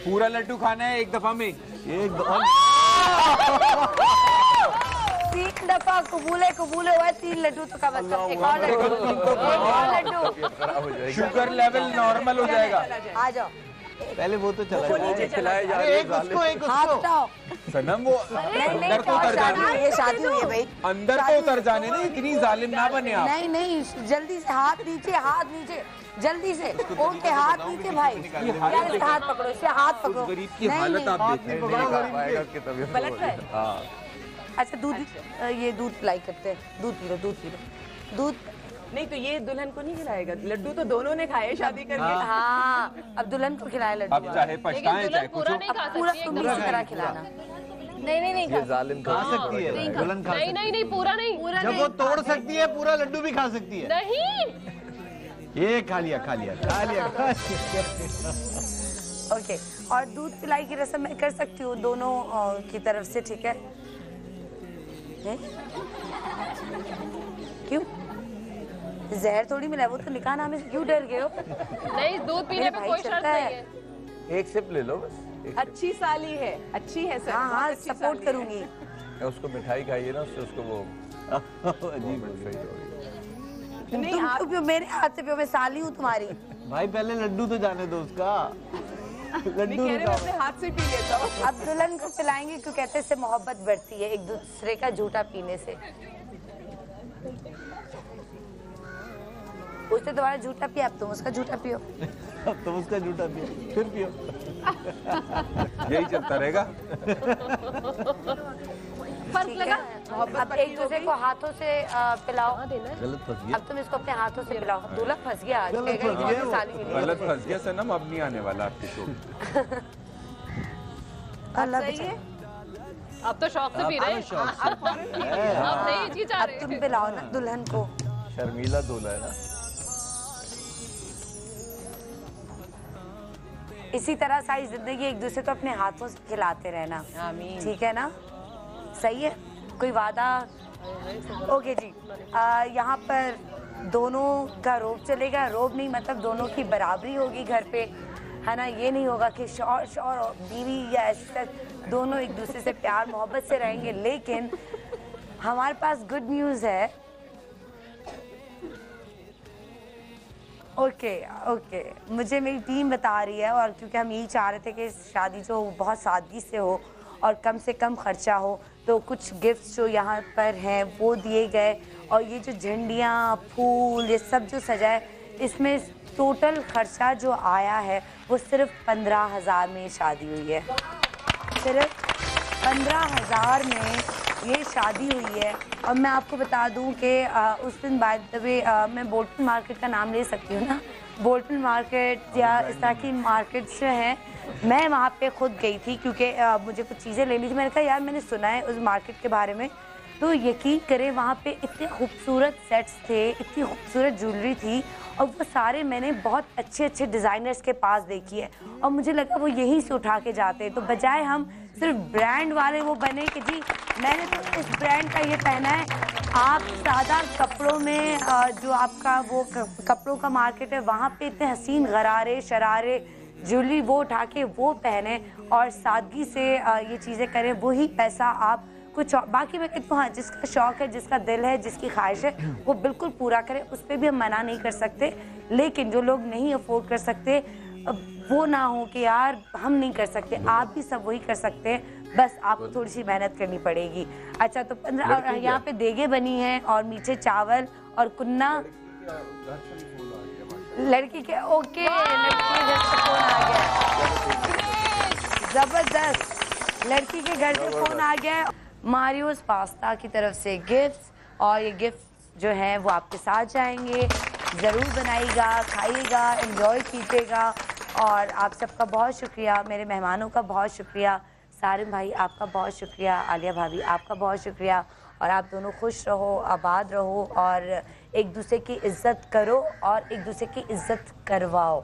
[SPEAKER 8] पूरा लड्डू खाना है एक दफा में।
[SPEAKER 13] एक दफा
[SPEAKER 6] 3 दफा कबूले हुआ है, 3 लड्डू तो कम से कम। एक और लड्डू,
[SPEAKER 8] शुगर लेवल नॉर्मल हो जाएगा।
[SPEAKER 6] आ जाओ।
[SPEAKER 13] पहले वो तो चला
[SPEAKER 10] खिलाए जा रहे
[SPEAKER 13] हैं।
[SPEAKER 6] हाथ हटाओ।
[SPEAKER 8] सनम वो अंदर तो उतर जाने,
[SPEAKER 6] ये शादी हुई है भाई,
[SPEAKER 8] अंदर तो उतर जाने ना, इतनी जालिम ना बने आप।
[SPEAKER 6] नहीं नहीं, जल्दी से हाथ नीचे, जल्दी से। ओके हाथ नीचे भाई, यार इसका हाथ पकड़ो, इससे हाथ पकड़ो।
[SPEAKER 8] गरीब की हालत आप देखें।
[SPEAKER 6] पलट रहा है। अच्छा दूध, ये दूध पिलाई करते हैं, दूध पी लो। दूध
[SPEAKER 12] नहीं तो ये दुल्हन को नहीं खिलाएगा, लड्डू तो दोनों ने खाए शादी करके।
[SPEAKER 6] हाँ अब दुल्हन को खिलाए लड्डू।
[SPEAKER 8] अब चाहे पछताएं चाहे कुछ,
[SPEAKER 6] पूरा तुम इसी तरह खिलाना।
[SPEAKER 9] नहीं
[SPEAKER 13] ये जालिम खा सकती है, दुल्हन खा सकती है।
[SPEAKER 9] नहीं पूरा नहीं,
[SPEAKER 13] जब वो तोड़ सकती है पूरा लड्डू भी खा सकती है।
[SPEAKER 9] नहीं
[SPEAKER 13] ये खा लिया।
[SPEAKER 6] ओके, और दूध पिलाई की रस्म मैं कर सकती हूँ दोनों की तरफ से, ठीक है? क्यों जहर थोड़ी मिला है, वो तो निकाह नामे से क्यों डर गए हो?
[SPEAKER 9] नहीं दूध पीने पे कोई शर्त नहीं है।
[SPEAKER 10] एक सिप ले लो बस।
[SPEAKER 12] अच्छी साली है, अच्छी है सर।
[SPEAKER 6] हाँ सपोर्ट करूंगी।
[SPEAKER 10] उसको मिठाई खाइए ना, उससे उसको वो
[SPEAKER 13] अजीब
[SPEAKER 6] नहीं, तुम पियो मेरे हाथ से पियो, मैं साली हूँ तुम्हारी।
[SPEAKER 13] भाई पहले लड्डू तो जाने दो उसका।
[SPEAKER 12] लड्डू अपने हाथ से पी लेता हूँ।
[SPEAKER 6] अब दुल्हन को पिलाएंगे क्यों कहते हैं इससे मोहब्बत बढ़ती है एक दूसरे का झूठा पीने से। उसने तुम्हारा झूठा पिया, अब तुम उसका झूठा पियो।
[SPEAKER 13] अब तुम उसका झूठा पियो, फिर पियो।
[SPEAKER 8] यही चलता रहेगा।
[SPEAKER 9] फर्क लगा।
[SPEAKER 6] अब एक दूसरे को हाथों से पिलाओ।
[SPEAKER 13] गलत फंस गया।
[SPEAKER 6] अब तुम इसको अपने हाथों से पिलाओ। दूल्हा फंस गया आज, साली मिली।
[SPEAKER 8] गलत फंस गया सनम, अब नहीं आने वाला आपके शो।
[SPEAKER 6] अल्लाह
[SPEAKER 12] सही है।
[SPEAKER 9] अब तो शौक से पी रहे हैं, अब नहीं जी जा रहे।
[SPEAKER 6] अब तुम पिलाओ ना दुल्हन को।
[SPEAKER 10] शर्मीला दूल्हा है ना।
[SPEAKER 6] इसी तरह सारी जिंदगी एक दूसरे को अपने हाथों से खिलाते रहना, ठीक है ना? सही है, कोई वादा? ओके जी। यहाँ पर दोनों का रोब चलेगा, रोब नहीं मतलब दोनों की बराबरी होगी घर पे, है ना? ये नहीं होगा कि शौहर और बीवी या ऐसे तक दोनों एक दूसरे से प्यार मोहब्बत से रहेंगे। लेकिन हमारे पास गुड न्यूज़ है। ओके, मुझे मेरी टीम बता रही है, और क्योंकि हम यही चाह रहे थे कि शादी जो बहुत सादगी से हो और कम से कम खर्चा हो, तो कुछ गिफ्ट्स जो यहाँ पर हैं वो दिए गए, और ये जो झंडियाँ, फूल, ये सब जो सजाए, इसमें टोटल खर्चा जो आया है वो सिर्फ 15,000 में शादी हुई है। सिर्फ 15,000 में ये शादी हुई है। और मैं आपको बता दूं कि उस दिन बाय द वे मैं बोल्टन मार्केट का नाम ले सकती हूँ ना, बोल्टन मार्केट या इस तरह की मार्केट्स जो हैं, मैं वहाँ पे खुद गई थी क्योंकि मुझे कुछ चीज़ें लेनी थी। मैंने कहा यार मैंने सुना है उस मार्केट के बारे में,
[SPEAKER 1] तो यकीन करें वहाँ पे इतने खूबसूरत सेट्स थे, इतनी खूबसूरत ज्वेलरी थी और वो सारे मैंने बहुत अच्छे अच्छे डिज़ाइनर्स के पास देखी है और मुझे लगा वो यहीं से उठा के जाते हैं। तो बजाय हम सिर्फ ब्रांड वाले वो बने कि जी मैंने तो इस ब्रांड का ये पहना है, आप सादा कपड़ों में जो आपका वो कपड़ों का मार्केट है वहाँ पे इतने हसीन गरारे शरारे ज्वेलरी वो उठा के वो पहने और सादगी से ये चीज़ें करें, वही पैसा आप कुछ बाकी मैं कहती हूँ हाँ जिसका शौक है, जिसका दिल है, जिसकी ख्वाहिश है वो बिल्कुल पूरा करे, उस पर भी हम मना नहीं कर सकते। लेकिन जो लोग नहीं अफोर्ड कर सकते वो ना हो कि यार हम नहीं कर सकते, आप भी सब वही कर सकते हैं, बस आपको थोड़ी सी मेहनत करनी पड़ेगी। अच्छा तो 15 यहाँ पे देगे बनी है और मीठे चावल और कुन्ना लड़की के ओके लड़की के घर से फोन आ गया, जबरदस्त, लड़की के घर से फोन आ गया। मारियोस पास्ता की तरफ से गिफ्ट्स और ये गिफ्ट जो है वो आपके साथ जाएंगे, ज़रूर बनाइएगा, खाइएगा, एंजॉय कीजिएगा। और आप सबका बहुत शुक्रिया, मेरे मेहमानों का बहुत शुक्रिया, सारिम भाई आपका बहुत शुक्रिया, आलिया भाभी आपका बहुत शुक्रिया। और आप दोनों खुश रहो, आबाद रहो और एक दूसरे की इज़्ज़त करो और एक दूसरे की इज़्ज़त करवाओ।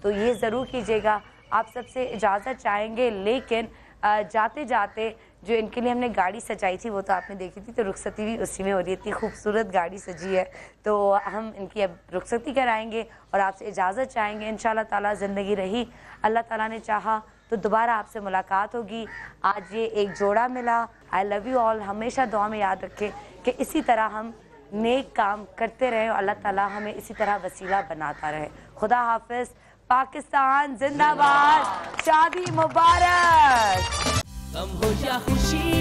[SPEAKER 1] तो ये ज़रूर कीजिएगा। आप सबसे इजाज़त चाहेंगे, लेकिन जाते जाते जो इनके लिए हमने गाड़ी सजाई थी वो तो आपने देखी थी, तो रुखसती भी उसी में हो रही है। इतनी खूबसूरत गाड़ी सजी है, तो हम इनकी अब रुखसती कराएंगे और आपसे इजाज़त चाहेंगे। इंशाल्लाह ताला ज़िंदगी रही, अल्लाह ताला ने चाहा तो दोबारा आपसे मुलाकात होगी। आज ये एक जोड़ा मिला। I love you all. हमेशा दुआ में याद रखें कि इसी तरह हम नेक काम करते रहें और अल्लाह ताला हमें इसी तरह वसीला बनाता रहे। खुदा हाफिज़। पाकिस्तान जिंदाबाद। शादी मुबारक।
[SPEAKER 7] गम हो या खुशी